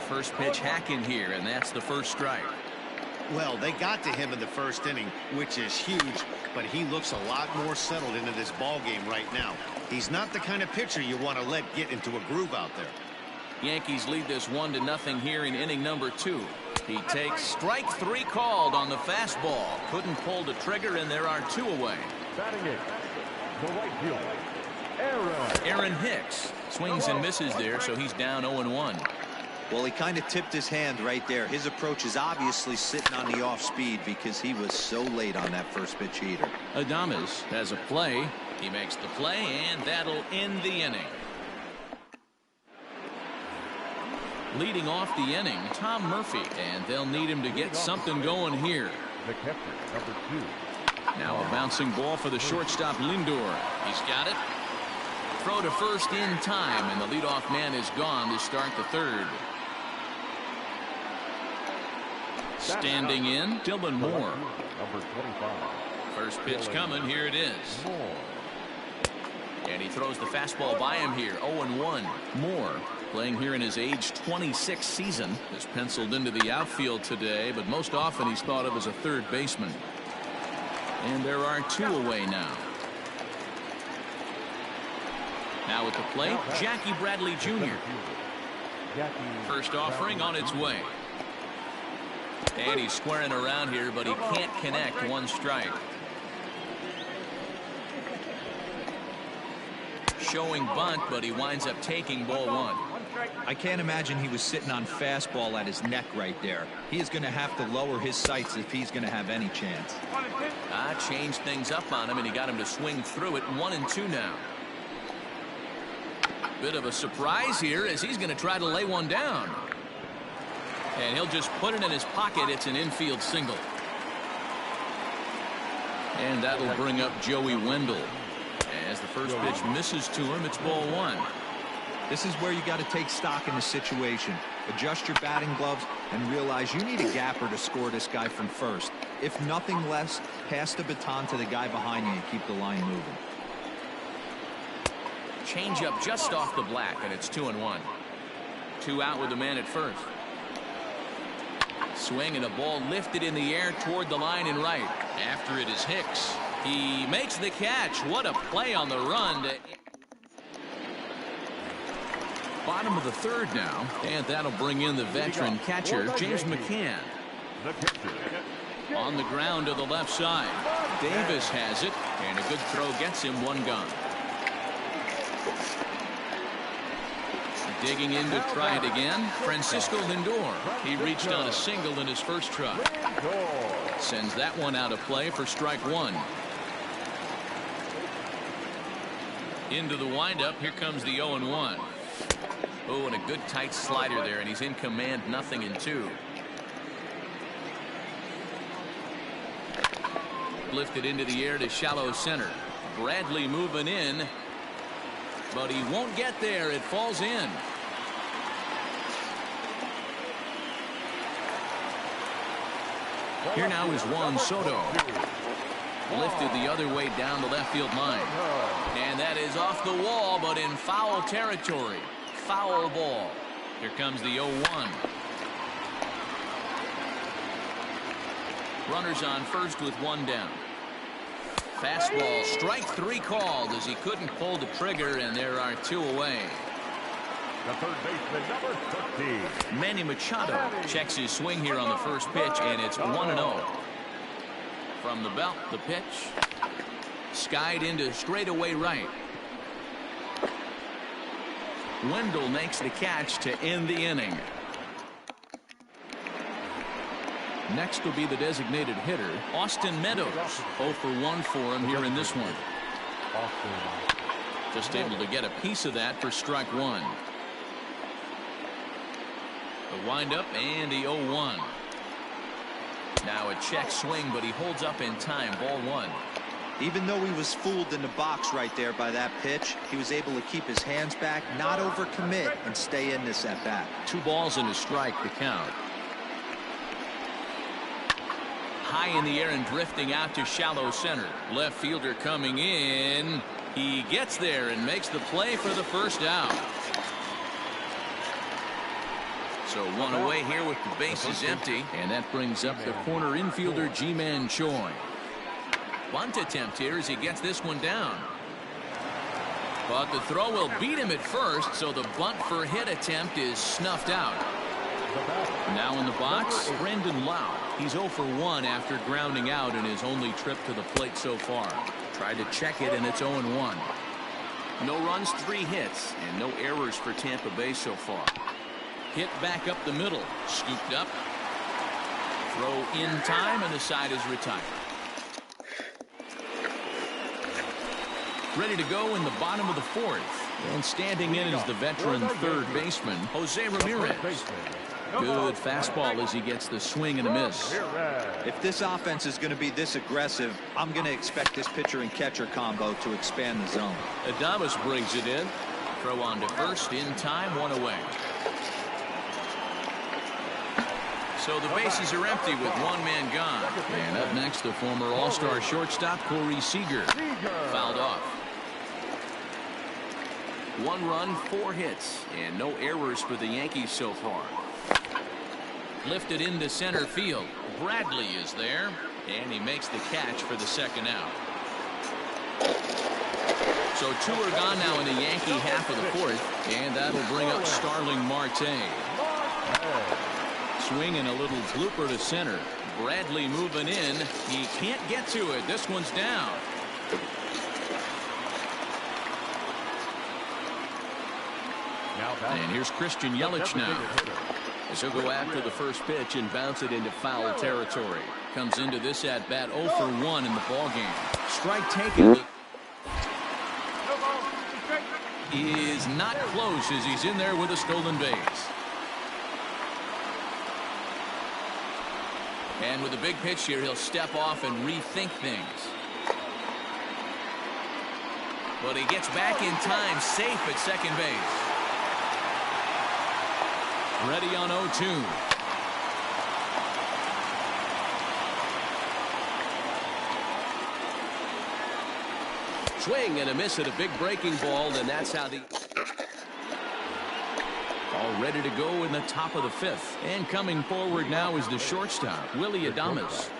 First pitch hack in here, and that's the first strike. Well, they got to him in the first inning, which is huge, but he looks a lot more settled into this ball game right now. He's not the kind of pitcher you want to let get into a groove out there. Yankees lead this 1-0 here in inning number 2. He takes strike 3 called on the fastball. Couldn't pull the trigger, and there are 2 away. Batting it, the right fielder, Aaron Hicks swings and misses there, so he's down 0-1. Well, he kind of tipped his hand right there. His approach is obviously sitting on the off speed because he was so late on that first pitch heater. Adames has a play. He makes the play, and that'll end the inning. Leading off the inning, Tom Murphy, and they'll need him to get something going here. The catcher, number 2. Now a bouncing ball for the shortstop, Lindor. He's got it. Throw to first in time, and the leadoff man is gone to start the third. Standing in, Dylan Moore. Number 25. First pitch coming, here it is. And he throws the fastball by him here, 0-1. Moore, playing here in his age 26 season, is penciled into the outfield today, but most often he's thought of as a third baseman. And there are 2 away now. Now at the plate, Jackie Bradley Jr. First offering on its way. And he's squaring around here, but he can't connect. 1 strike. Showing bunt, but he winds up taking ball 1. I can't imagine he was sitting on fastball at his neck right there. He is going to have to lower his sights if he's going to have any chance. Changed things up on him, and he got him to swing through it. 1-2 now. Bit of a surprise here as he's going to try to lay one down. And he'll just put it in his pocket. It's an infield single. And that'll bring up Joey Wendell. As the first pitch misses to him, it's ball 1. This is where you got to take stock in the situation. Adjust your batting gloves and realize you need a gapper to score this guy from first. If nothing less, pass the baton to the guy behind you and keep the line moving. Change up just off the black, and it's 2-1. 2 out with the man at first. Swing and a ball lifted in the air toward the line and right. After it is Hicks. He makes the catch. What a play on the run. Bottom of the third now, and that'll bring in the veteran catcher, James McCann. On the ground to the left side. Davis has it, and a good throw gets him 1 gone. Digging in to try it again, Francisco Lindor. He reached on a single in his first try. Sends that one out of play for strike 1. Into the windup, here comes the 0-1. Oh, and a good tight slider there, and he's in command, 0-2. Lifted into the air to shallow center. Bradley moving in, but he won't get there. It falls in. Here now is Juan Soto. Lifted the other way down the left field line. And that is off the wall, but in foul territory. Foul ball. Here comes the 0-1. Runners on first with 1 down. Fastball, strike 3 called as he couldn't pull the trigger, and there are 2 away. The third baseman, number 13. Manny Machado checks his swing here on the first pitch, and it's 1-0. From the belt, the pitch. Skied into straightaway right. Wendell makes the catch to end the inning. Next will be the designated hitter, Austin Meadows. 0 for 1 for him here in this one. Just able to get a piece of that for strike 1. The windup and the 0-1. Now a check swing, but he holds up in time. Ball 1. Even though he was fooled in the box right there by that pitch, he was able to keep his hands back, not overcommit, and stay in this at bat. 2 balls and a strike to count. High in the air and drifting out to shallow center. Left fielder coming in. He gets there and makes the play for the first out. So 1 away here with the bases empty, and that brings up the corner infielder Ji-Man Choi. Bunt attempt here as he gets this one down. But the throw will beat him at first, so the bunt for hit attempt is snuffed out. Now in the box, Brandon Lau. He's 0 for 1 after grounding out in his only trip to the plate so far. Tried to check it, and it's 0-1. No runs, 3 hits, and no errors for Tampa Bay so far. Hit back up the middle, scooped up. Throw in time, and the side is retired. Ready to go in the bottom of the fourth. And standing in is the veteran third baseman, Jose Ramirez. Good fastball as he gets the swing and a miss. If this offense is going to be this aggressive, I'm going to expect this pitcher and catcher combo to expand the zone. Adames brings it in. Throw on to first in time, one away. So the bases are empty with one man gone. And up next, the former All-Star shortstop, Corey Seager. Fouled off. 1 run, 4 hits, and no errors for the Yankees so far. Lifted into center field. Bradley is there, and he makes the catch for the second out. So 2 are gone now in the Yankee half of the fourth, and that'll bring up Starling Marte. Swing and a little blooper to center. Bradley moving in. He can't get to it. This one's down. And here's Christian Yelich now. As he'll go after the first pitch and bounce it into foul territory. Comes into this at bat 0 for 1 in the ballgame. Strike taken. Is not close as he's in there with a stolen base. And with a big pitch here, he'll step off and rethink things. But he gets back in time, safe at second base. Ready on 0-2. Swing and a miss at a big breaking ball, and that's how the... All ready to go in the top of the fifth. And coming forward now is the shortstop, Willy Adames.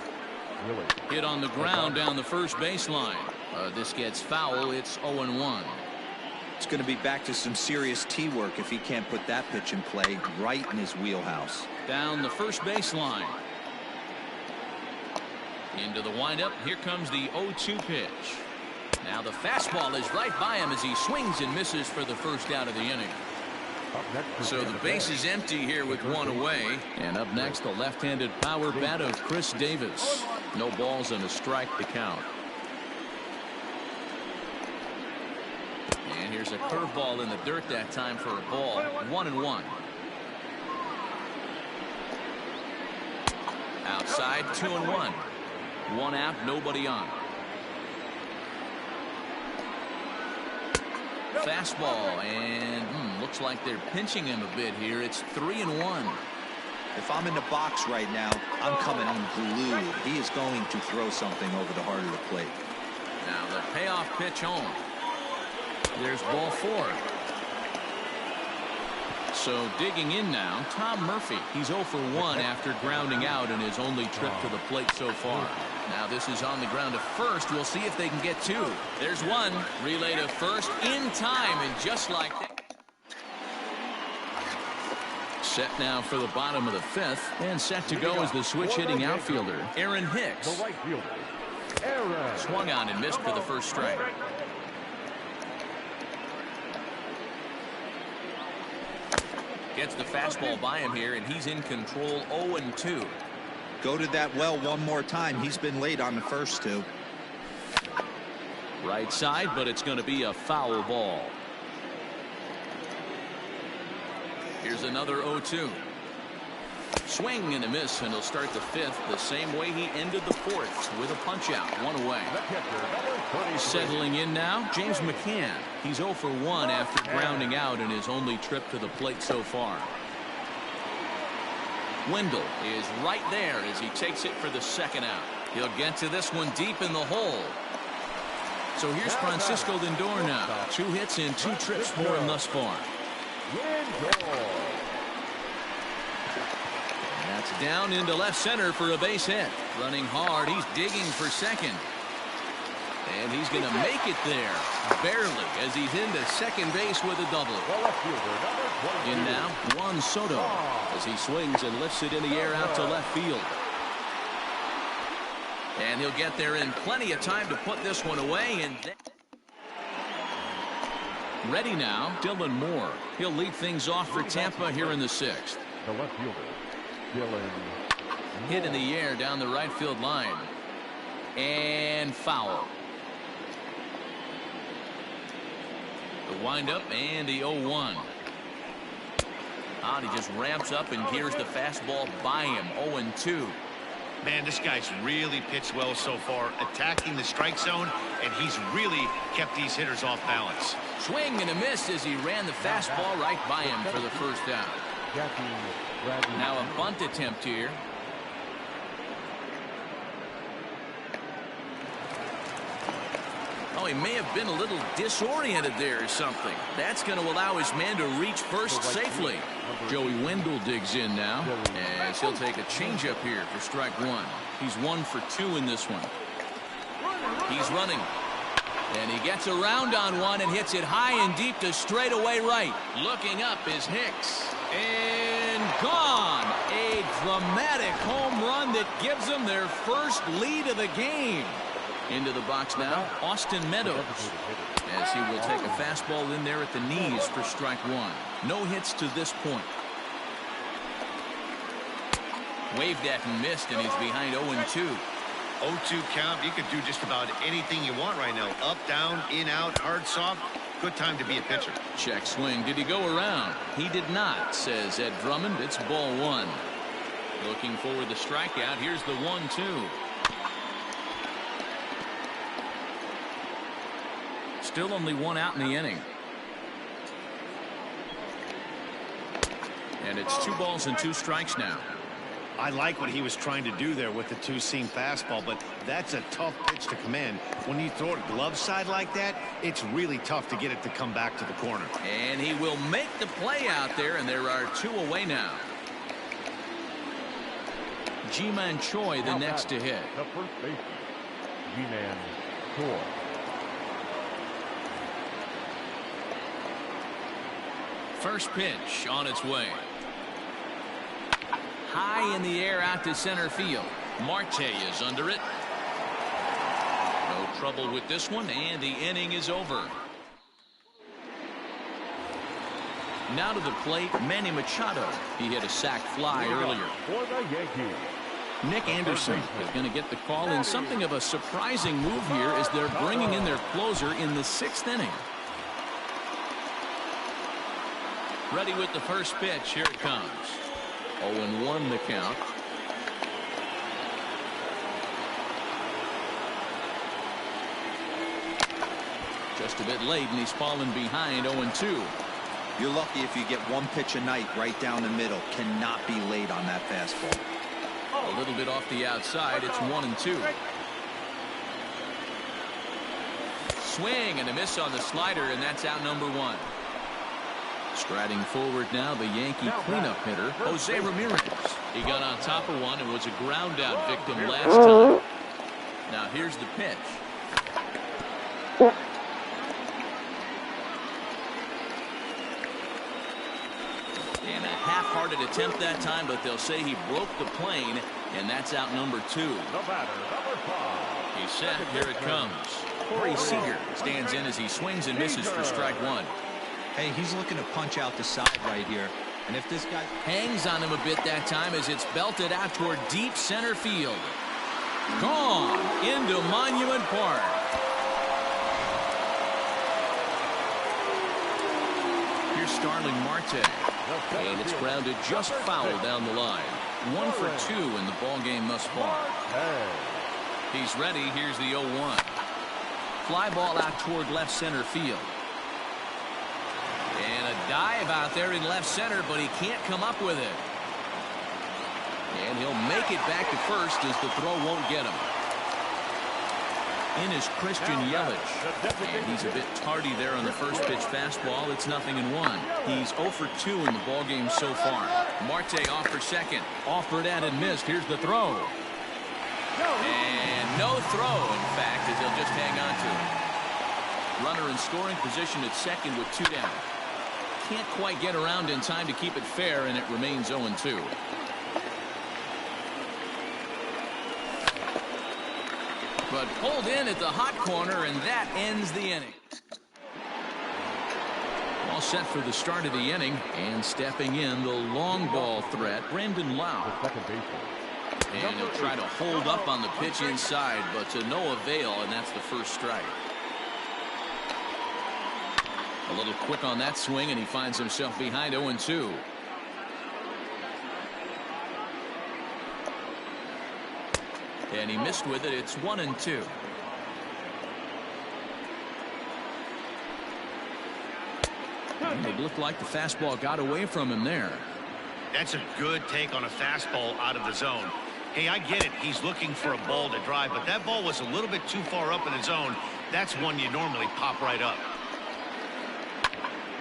Hit on the ground down the first baseline. This gets foul. It's 0-1. It's going to be back to some serious tee work if he can't put that pitch in play right in his wheelhouse. Down the first baseline. Into the windup. Here comes the 0-2 pitch. Now the fastball is right by him as he swings and misses for the first out of the inning. So the base is empty here with 1 away. And up next, the left-handed power bat of Chris Davis. No balls and a strike to count. And here's a curveball in the dirt that time for a ball. 1-1. Outside, 2-1. 1 out, nobody on. Fastball, and looks like they're pinching him a bit here. It's 3-1. If I'm in the box right now, I'm coming unglued. He is going to throw something over the heart of the plate. Now the payoff pitch home. There's ball 4. So digging in now, Tom Murphy. He's 0 for 1 after grounding out in his only trip to the plate so far. Now this is on the ground to first. We'll see if they can get 2. There's 1. Relay to first in time, and just like that. Set now for the bottom of the fifth, and set to go as the switch-hitting outfielder, Aaron Hicks. Swung on and missed for the first strike. Gets the fastball by him here, and he's in control. 0-2. Go to that well one more time. He's been late on the first 2. Right side, but it's going to be a foul ball. Here's another 0-2. Swing and a miss, and he'll start the fifth the same way he ended the fourth, with a punch out, 1 away. Settling in now, James McCann. He's 0 for 1 after grounding out in his only trip to the plate so far. Wendell is right there as he takes it for the second out. He'll get to this one deep in the hole. So here's Francisco Lindor now. 2 hits and 2 trips for him thus far. And that's down into left center for a base hit. Running hard. He's digging for second. And he's going to make it there. Barely, as he's into second base with a double. In now, Juan Soto, as he swings and lifts it in the air out to left field. And he'll get there in plenty of time to put this one away. And ready now, Dylan Moore. He'll lead things off for Tampa here in the 6th. The left fielder, Dylan. Hit in the air down the right field line. And foul. The windup and the 0-1. He just ramps up and here's the fastball by him. 0-2. Man, this guy's really pitched well so far, attacking the strike zone, and he's really kept these hitters off balance. Swing and a miss as he ran the fastball right by him for the first down. Now a bunt attempt here. Oh, he may have been a little disoriented there or something. That's going to allow his man to reach first safely. Joey Wendell digs in now, as he'll take a changeup here for strike one. He's 1 for 2 in this one. He's running. And he gets around on one and hits it high and deep to straightaway right. Looking up is Hicks. And gone. A dramatic home run that gives them their first lead of the game. Into the box now, Austin Meadows, as he will take a fastball in there at the knees for strike one. No hits to this point. Waved at and missed, and he's behind 0-2. 0-2 count. You could do just about anything you want right now. Up, down, in, out, hard, soft. Good time to be a pitcher. Check swing. Did he go around? He did not, says Ed Drummond. It's ball one. Looking for the strikeout. Here's the 1-2. Still only one out in the inning. And it's 2 balls and 2 strikes now. I like what he was trying to do there with the 2-seam fastball, but that's a tough pitch to command. When you throw it glove side like that, it's really tough to get it to come back to the corner. And he will make the play out there, and there are 2 away now. Ji-Man Choi the next to hit. The first baseman, Ji-Man Choi. First pitch on its way. High in the air out to center field. Marte is under it. No trouble with this one, and the inning is over. Now to the plate, Manny Machado. He hit a sac fly earlier. For the Yankees, Nick Anderson is going to get the call in something of a surprising move here as they're bringing in their closer in the 6th inning. Ready with the first pitch. Here it comes. 0-1 the count. Just a bit late, and he's fallen behind 0-2. You're lucky if you get 1 pitch a night right down the middle. Cannot be late on that fastball. A little bit off the outside. It's 1-2. Swing and a miss on the slider, and that's out number 1. Striding forward now, the Yankee cleanup hitter, Jose Ramirez. He got on top of one and was a ground out victim last time. Now here's the pitch. And a half-hearted attempt that time, but they'll say he broke the plane, and that's out number 2. the batter, number 5. He's set. Here it comes. Corey Seager stands in as he swings and misses for strike 1. Hey, he's looking to punch out the side right here. And if this guy Hangs on him a bit that time as it's belted out toward deep center field. Gone into Monument Park. Here's Starling Marte. And it's grounded just foul down the line. 1 for 2 in the ball game thus far. He's ready. Here's the 0-1. Fly ball out toward left center field. And a dive out there in left center, but he can't come up with it. And he'll make it back to first as the throw won't get him. In is Christian Yelich. And he's a bit tardy there on the first pitch fastball. It's 0-1. He's 0 for 2 in the ballgame so far. Marte off for second. Offered at and missed. Here's the throw. And no throw, in fact, as he'll just hang on to it. Runner in scoring position at second with 2 down. Can't quite get around in time to keep it fair, and it remains 0-2. But pulled in at the hot corner, and that ends the inning. All set for the start of the inning, and stepping in the long ball threat, Brandon Lau. And he'll try to hold up on the pitch inside, but to no avail, and that's the first strike. A little quick on that swing, and he finds himself behind 0-2. And he missed with it. It's 1-2. It looked like the fastball got away from him there. That's a good take on a fastball out of the zone. Hey, I get it. He's looking for a ball to drive, but that ball was a little bit too far up in the zone. That's one you normally pop right up.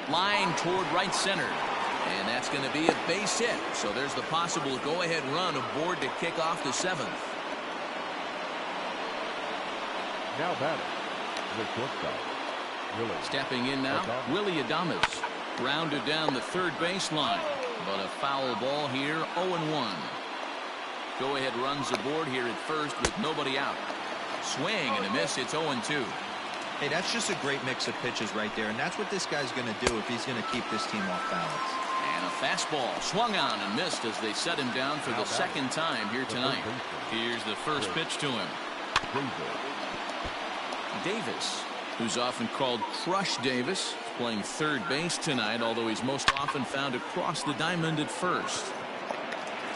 Line toward right center. And that's going to be a base hit. So there's the possible go-ahead run aboard to kick off the 7th. Now batting, the shortstop, Willie. Stepping in now, Willie Adames. Grounded down the third baseline. But a foul ball here, 0-1. Go-ahead runs aboard here at first with nobody out. Swing and a miss. It's 0-2. Hey, that's just a great mix of pitches right there, and that's what this guy's going to do if he's going to keep this team off balance. And a fastball swung on and missed as they set him down for the second time here tonight. Here's the first pitch to him. Davis, who's often called Crush Davis, playing third base tonight, although he's most often found across the diamond at first.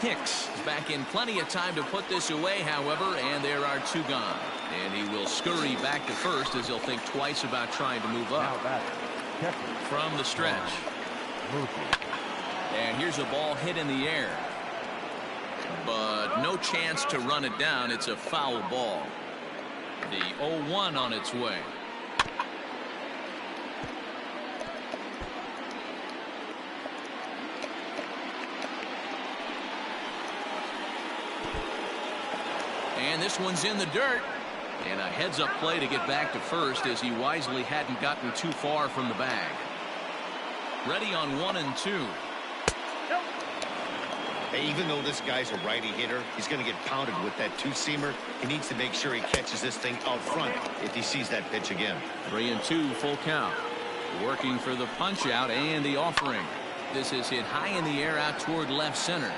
Hicks is back in plenty of time to put this away, however, and there are 2 gone. And he will scurry back to first as he'll think twice about trying to move up. From the stretch. And here's a ball hit in the air. But no chance to run it down. It's a foul ball. The 0-1 on its way. And this one's in the dirt. And a heads-up play to get back to first as he wisely hadn't gotten too far from the bag. Ready on 1-2. Hey, even though this guy's a righty hitter, he's going to get pounded with that 2-seamer. He needs to make sure he catches this thing out front if he sees that pitch again. 3-2 full count. Working for the punch out and the offering. This is hit high in the air out toward left center.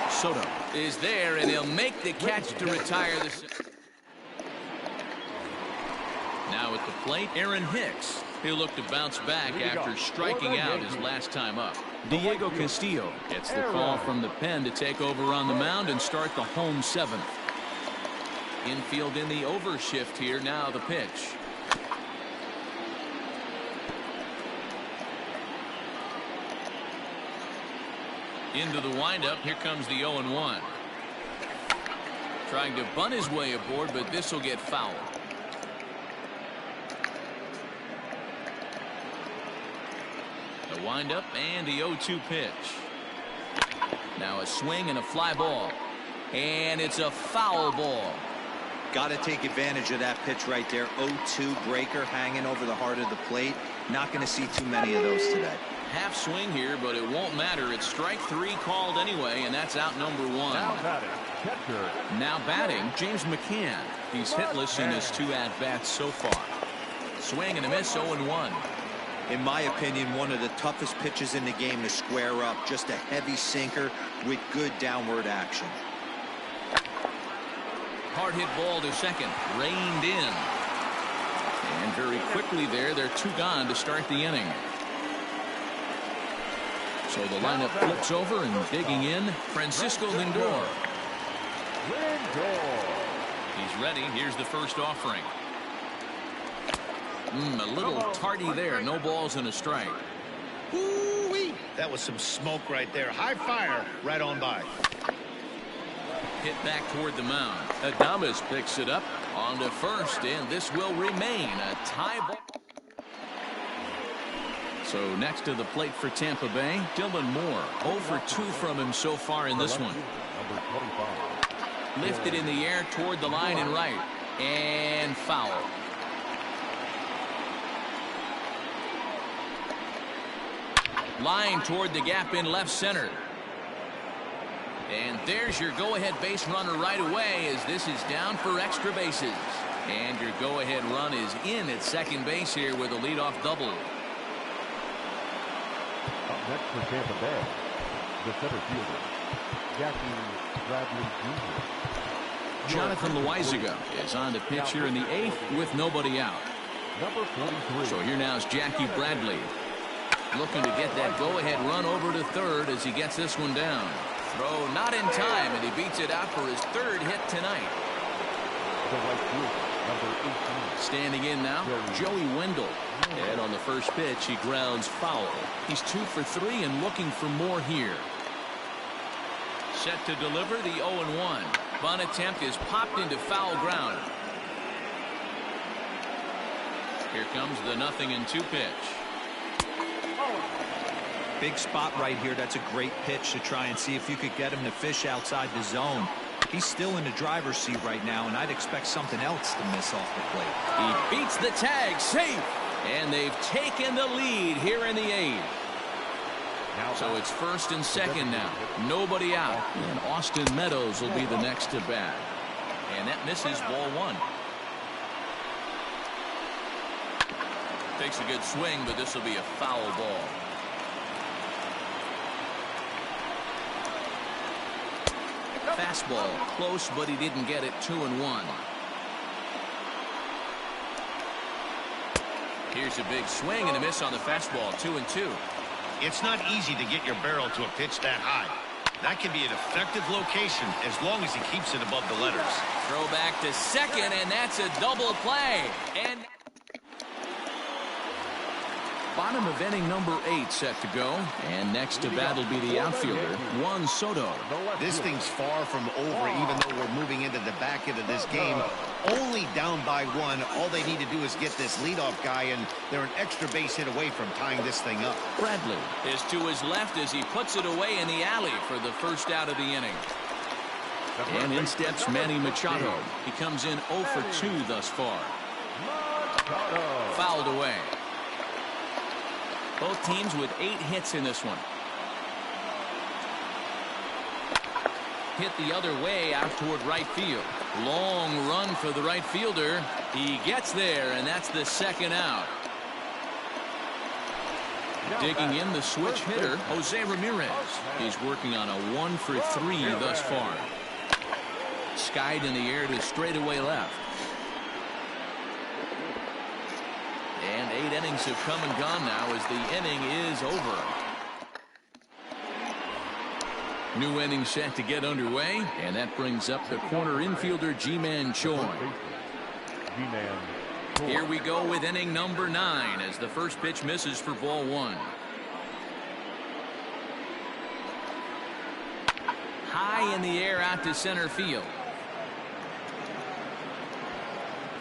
Soto is there, and he'll make the catch to retire this. Now at the plate, Aaron Hicks. He'll look to bounce back after striking out his last time up. Diego Castillo gets the call from the pen to take over on the mound and start the home 7th. Infield in the overshift here. Now the pitch. Into the windup. Here comes the 0-1. Trying to bunt his way aboard, but this will get fouled. The windup and the 0-2 pitch. Now a swing and a fly ball. And it's a foul ball. Got to take advantage of that pitch right there. 0-2 breaker hanging over the heart of the plate. Not going to see too many of those today. Half swing here, but it won't matter. It's strike 3 called anyway, and that's out number 1. Now batting, James McCann. He's hitless in his 2 at-bats so far. Swing and a miss, 0-1. In my opinion, one of the toughest pitches in the game to square up. Just a heavy sinker with good downward action. Hard hit ball to second. Reined in. And very quickly there, they're 2 gone to start the inning. So the lineup flips over, and digging in, Francisco Lindor. He's ready. Here's the first offering. A little tardy there. No balls and a strike. Woo-wee. That was some smoke right there. High fire right on by. Hit back toward the mound. Adames picks it up on to first, and this will remain a tie ball. So next to the plate for Tampa Bay, Dylan Moore. 0 for 2 from him so far in this one. Lifted in the air toward the line and right. And foul. Line toward the gap in left center. And there's your go-ahead base runner right away as this is down for extra bases. And your go-ahead run is in at second base here with a leadoff double. Up next for Tampa Bay, the center fielder, Jackie Bradley Jr. Jonathan Loaisiga is on to pitch here in the 8th with nobody out. number 43. So here now is Jackie Bradley. Looking to get that go-ahead run over to third as he gets this one down. Throw not in time, and he beats it out for his third hit tonight. The right fielder, number 18. Standing in now, Joey Wendell. And on the first pitch, he grounds foul. He's 2 for 3 and looking for more here. Set to deliver the 0-1. Bunt attempt is popped into foul ground. Here comes the 0-2 pitch. Big spot right here. That's a great pitch to try and see if you could get him to fish outside the zone. He's still in the driver's seat right now, and I'd expect something else to miss off the plate. He beats the tag, safe, and they've taken the lead here in the 8th. So it's first and second now. Nobody out, and Austin Meadows will be the next to bat. And that misses ball 1. Takes a good swing, but this will be a foul ball. Fastball close, but he didn't get it. 2-1. Here's a big swing and a miss on the fastball. 2-2. It's not easy to get your barrel to a pitch that high. That can be an effective location as long as he keeps it above the letters. Throw back to second, and that's a double play. And bottom of inning number 8 set to go, and next to bat will be the outfielder, Juan Soto. This thing's far from over, even though we're moving into the back end of this game. Only down by 1. All they need to do is get this leadoff guy, and they're an extra base hit away from tying this thing up. Bradley is to his left as he puts it away in the alley for the first out of the inning. And in steps Manny Machado. He comes in 0 for 2 thus far. Fouled away. Both teams with 8 hits in this one. Hit the other way out toward right field. Long run for the right fielder. He gets there, and that's the second out. Digging in the switch hitter, Jose Ramirez. He's working on a 1 for 3 thus far. Skied in the air to straightaway left. And 8 innings have come and gone now as the inning is over. New inning set to get underway, and that brings up the corner infielder Ji-Man Choi. Here we go with inning number 9 as the first pitch misses for ball 1. High in the air out to center field.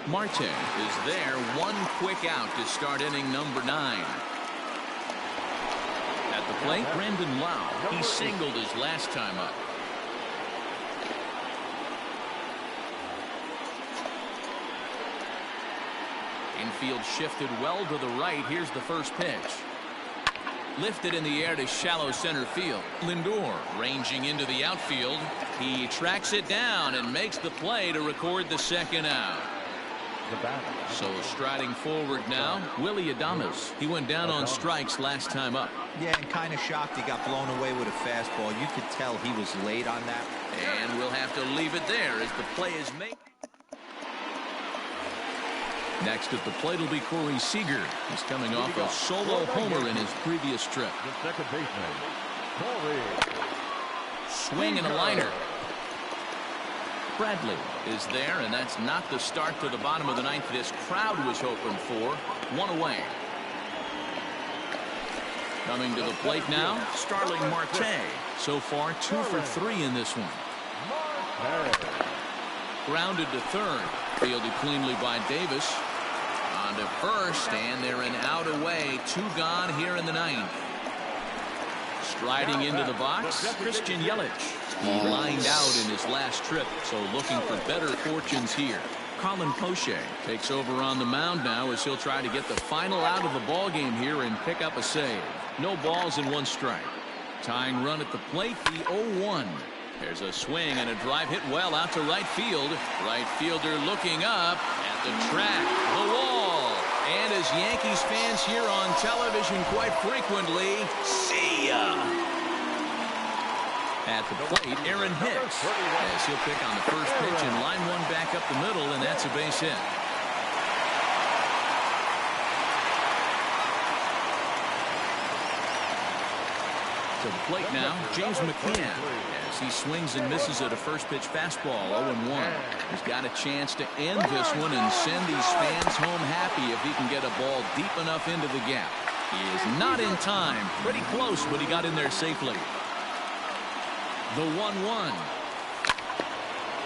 Marte is there, 1 quick out to start inning number 9. At the plate, Brandon Lau. He singled his last time up. Infield shifted well to the right. Here's the first pitch. Lifted in the air to shallow center field. Lindor ranging into the outfield. He tracks it down and makes the play to record the second out. So striding forward now, Willy Adames. He went down on strikes last time up. Yeah, and kind of shocked he got blown away with a fastball. You could tell he was late on that. And we'll have to leave it there as the play is made. Next at the plate will be Corey Seager. He's coming off a solo homer in his previous trip. The second baseman, Corey. Swing and a liner. Bradley is there, and that's not the start to the bottom of the 9th this crowd was hoping for. 1 away. Coming to the plate now, Starling Marte. So far 2 for 3 in this one. Grounded to third. Fielded cleanly by Davis. On to first, and they're an out away. 2 gone here in the 9th. Striding into the box, Christian Yelich. He lined out in his last trip, so looking for better fortunes here. Colin Poche takes over on the mound now as he'll try to get the final out of the ball game here and pick up a save. No balls and 1 strike. Tying run at the plate, the 0-1. There's a swing and a drive hit well out to right field. Right fielder looking up at the track, the wall. And as Yankees fans hear on television quite frequently, see ya! At the plate, Aaron Hicks, as he'll pick on the first pitch and line one back up the middle, and that's a base hit. To the plate now, James McCann, as he swings and misses at a first pitch fastball, 0-1. He's got a chance to end this one and send these fans home happy if he can get a ball deep enough into the gap. He is not in time. Pretty close, but he got in there safely. The 1-1.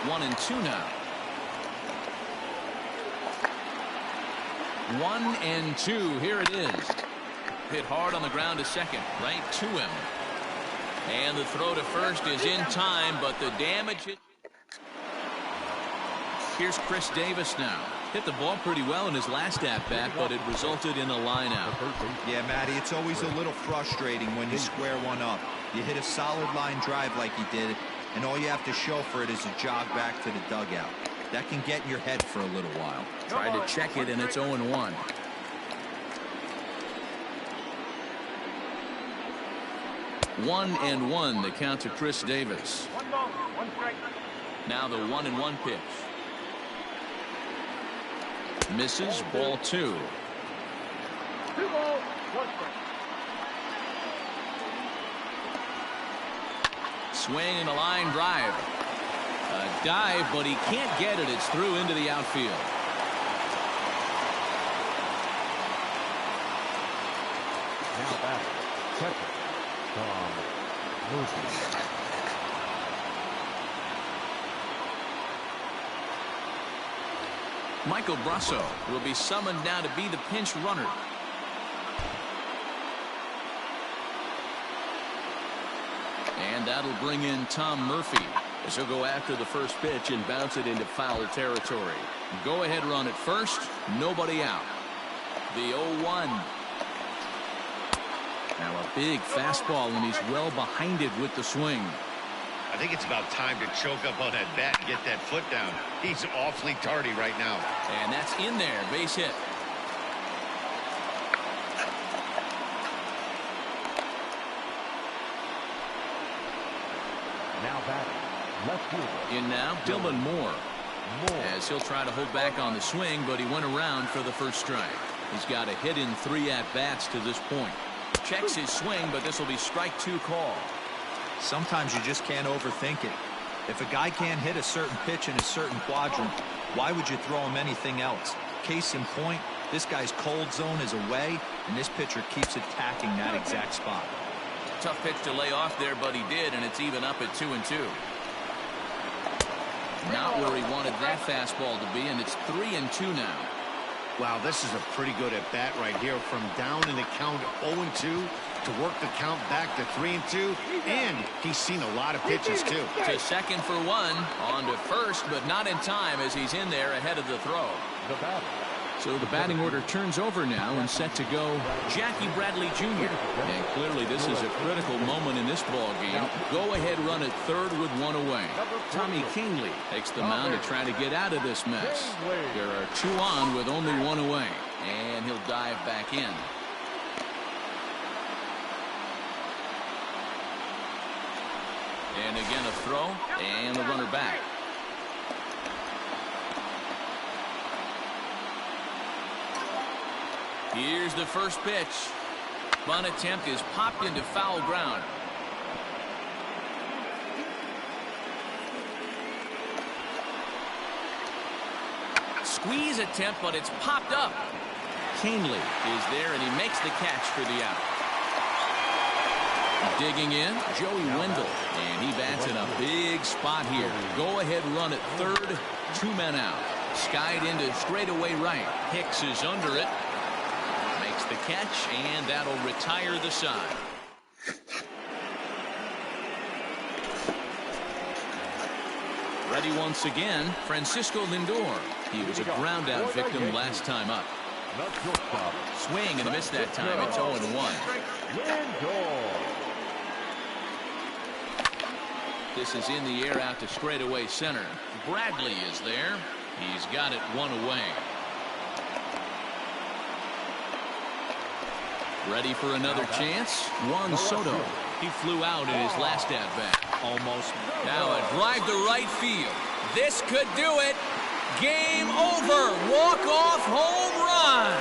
1-2 now. 1-2. Here it is. Hit hard on the ground to second, right to him. And the throw to first is in time, but the damage. Here's Chris Davis now. Hit the ball pretty well in his last at-bat, but it resulted in a line-out. Yeah, Matty, it's always a little frustrating when you square one up. You hit a solid line drive like he did, and all you have to show for it is a jog back to the dugout. That can get in your head for a little while. Tried to check it, and it's 0-1. One and one, the count to Chris Davis. Now the 1-1 pitch. Misses, ball 2. 2 balls, 1 strike. Swing and a line drive. A dive, but he can't get it. It's through into the outfield. Now back, catcher, Tom Murphy. Michael Brasso will be summoned now to be the pinch runner. And that'll bring in Tom Murphy as he'll go after the first pitch and bounce it into foul territory. Go ahead run at first, nobody out. The 0-1. Now a big fastball, and he's well behind it with the swing. I think it's about time to choke up on that bat and get that foot down. He's awfully tardy right now. And that's in there, base hit. Now batting, left fielder. In now, Dylan Moore. As he'll try to hold back on the swing, but he went around for the first strike. He's got a hit in 3 at-bats to this point. Checks his swing, but this will be strike 2 call. Sometimes you just can't overthink it. If a guy can't hit a certain pitch in a certain quadrant, why would you throw him anything else? Case in point, this guy's cold zone is away, and this pitcher keeps attacking that exact spot. Tough pitch to lay off there, but he did, and it's even up at 2-2. Not where he wanted that fastball to be, and it's 3-2 now. Wow, this is a pretty good at bat right here, from down in the count 0-2 to work the count back to 3-2, and he's seen a lot of pitches too. To second for 1, on to first, but not in time as he's in there ahead of the throw. The batter. So the batting order turns over now and set to go Jackie Bradley Jr. And clearly this is a critical moment in this ball game. Go ahead run at third with 1 away. Tommy Kahnle takes the mound to try to get out of this mess. There are 2 on with only 1 away. And he'll dive back in. And again a throw and the runner back. Here's the first pitch. Bunt attempt is popped into foul ground. Squeeze attempt, but it's popped up. Kahnle is there, and he makes the catch for the out. Digging in, Joey Wendell, and he bats in a big spot here. Go ahead run at third, 2 men out. Skied into straightaway right. Hicks is under it. Makes the catch, and that'll retire the side. Ready once again, Francisco Lindor. He was a ground out victim last time up. Swing and a miss that time. It's 0-1. This is in the air out to straightaway center. Bradley is there. He's got it 1 away. Ready for another chance? Juan Soto. He flew out in his last at-bat. Almost. Now a drive to right field. This could do it. Game over. Walk-off home run.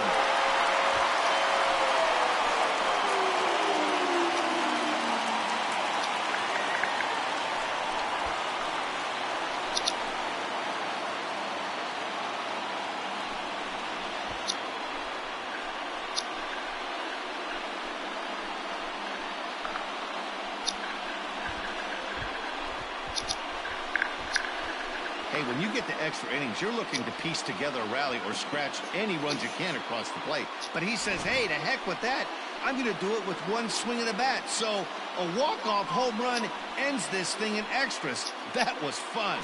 Hey, when you get to extra innings, you're looking to piece together a rally or scratch any runs you can across the plate. But he says, hey, to heck with that. I'm going to do it with one swing of the bat. So a walk-off home run ends this thing in extras. That was fun.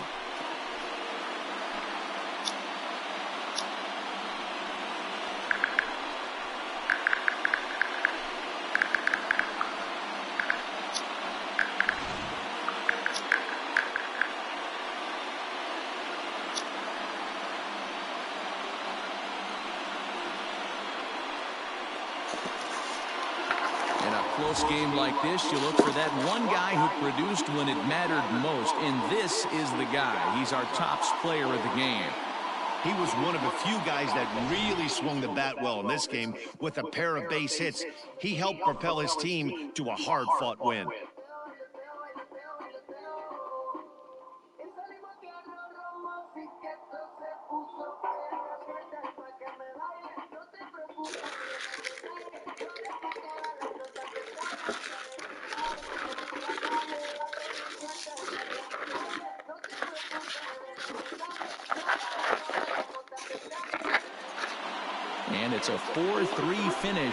Close game like this, you look for that one guy who produced when it mattered most, and this is the guy. He's our tops player of the game. He was one of a few guys that really swung the bat well in this game with a pair of base hits. He helped propel his team to a hard-fought win. And it's a 4-3 finish.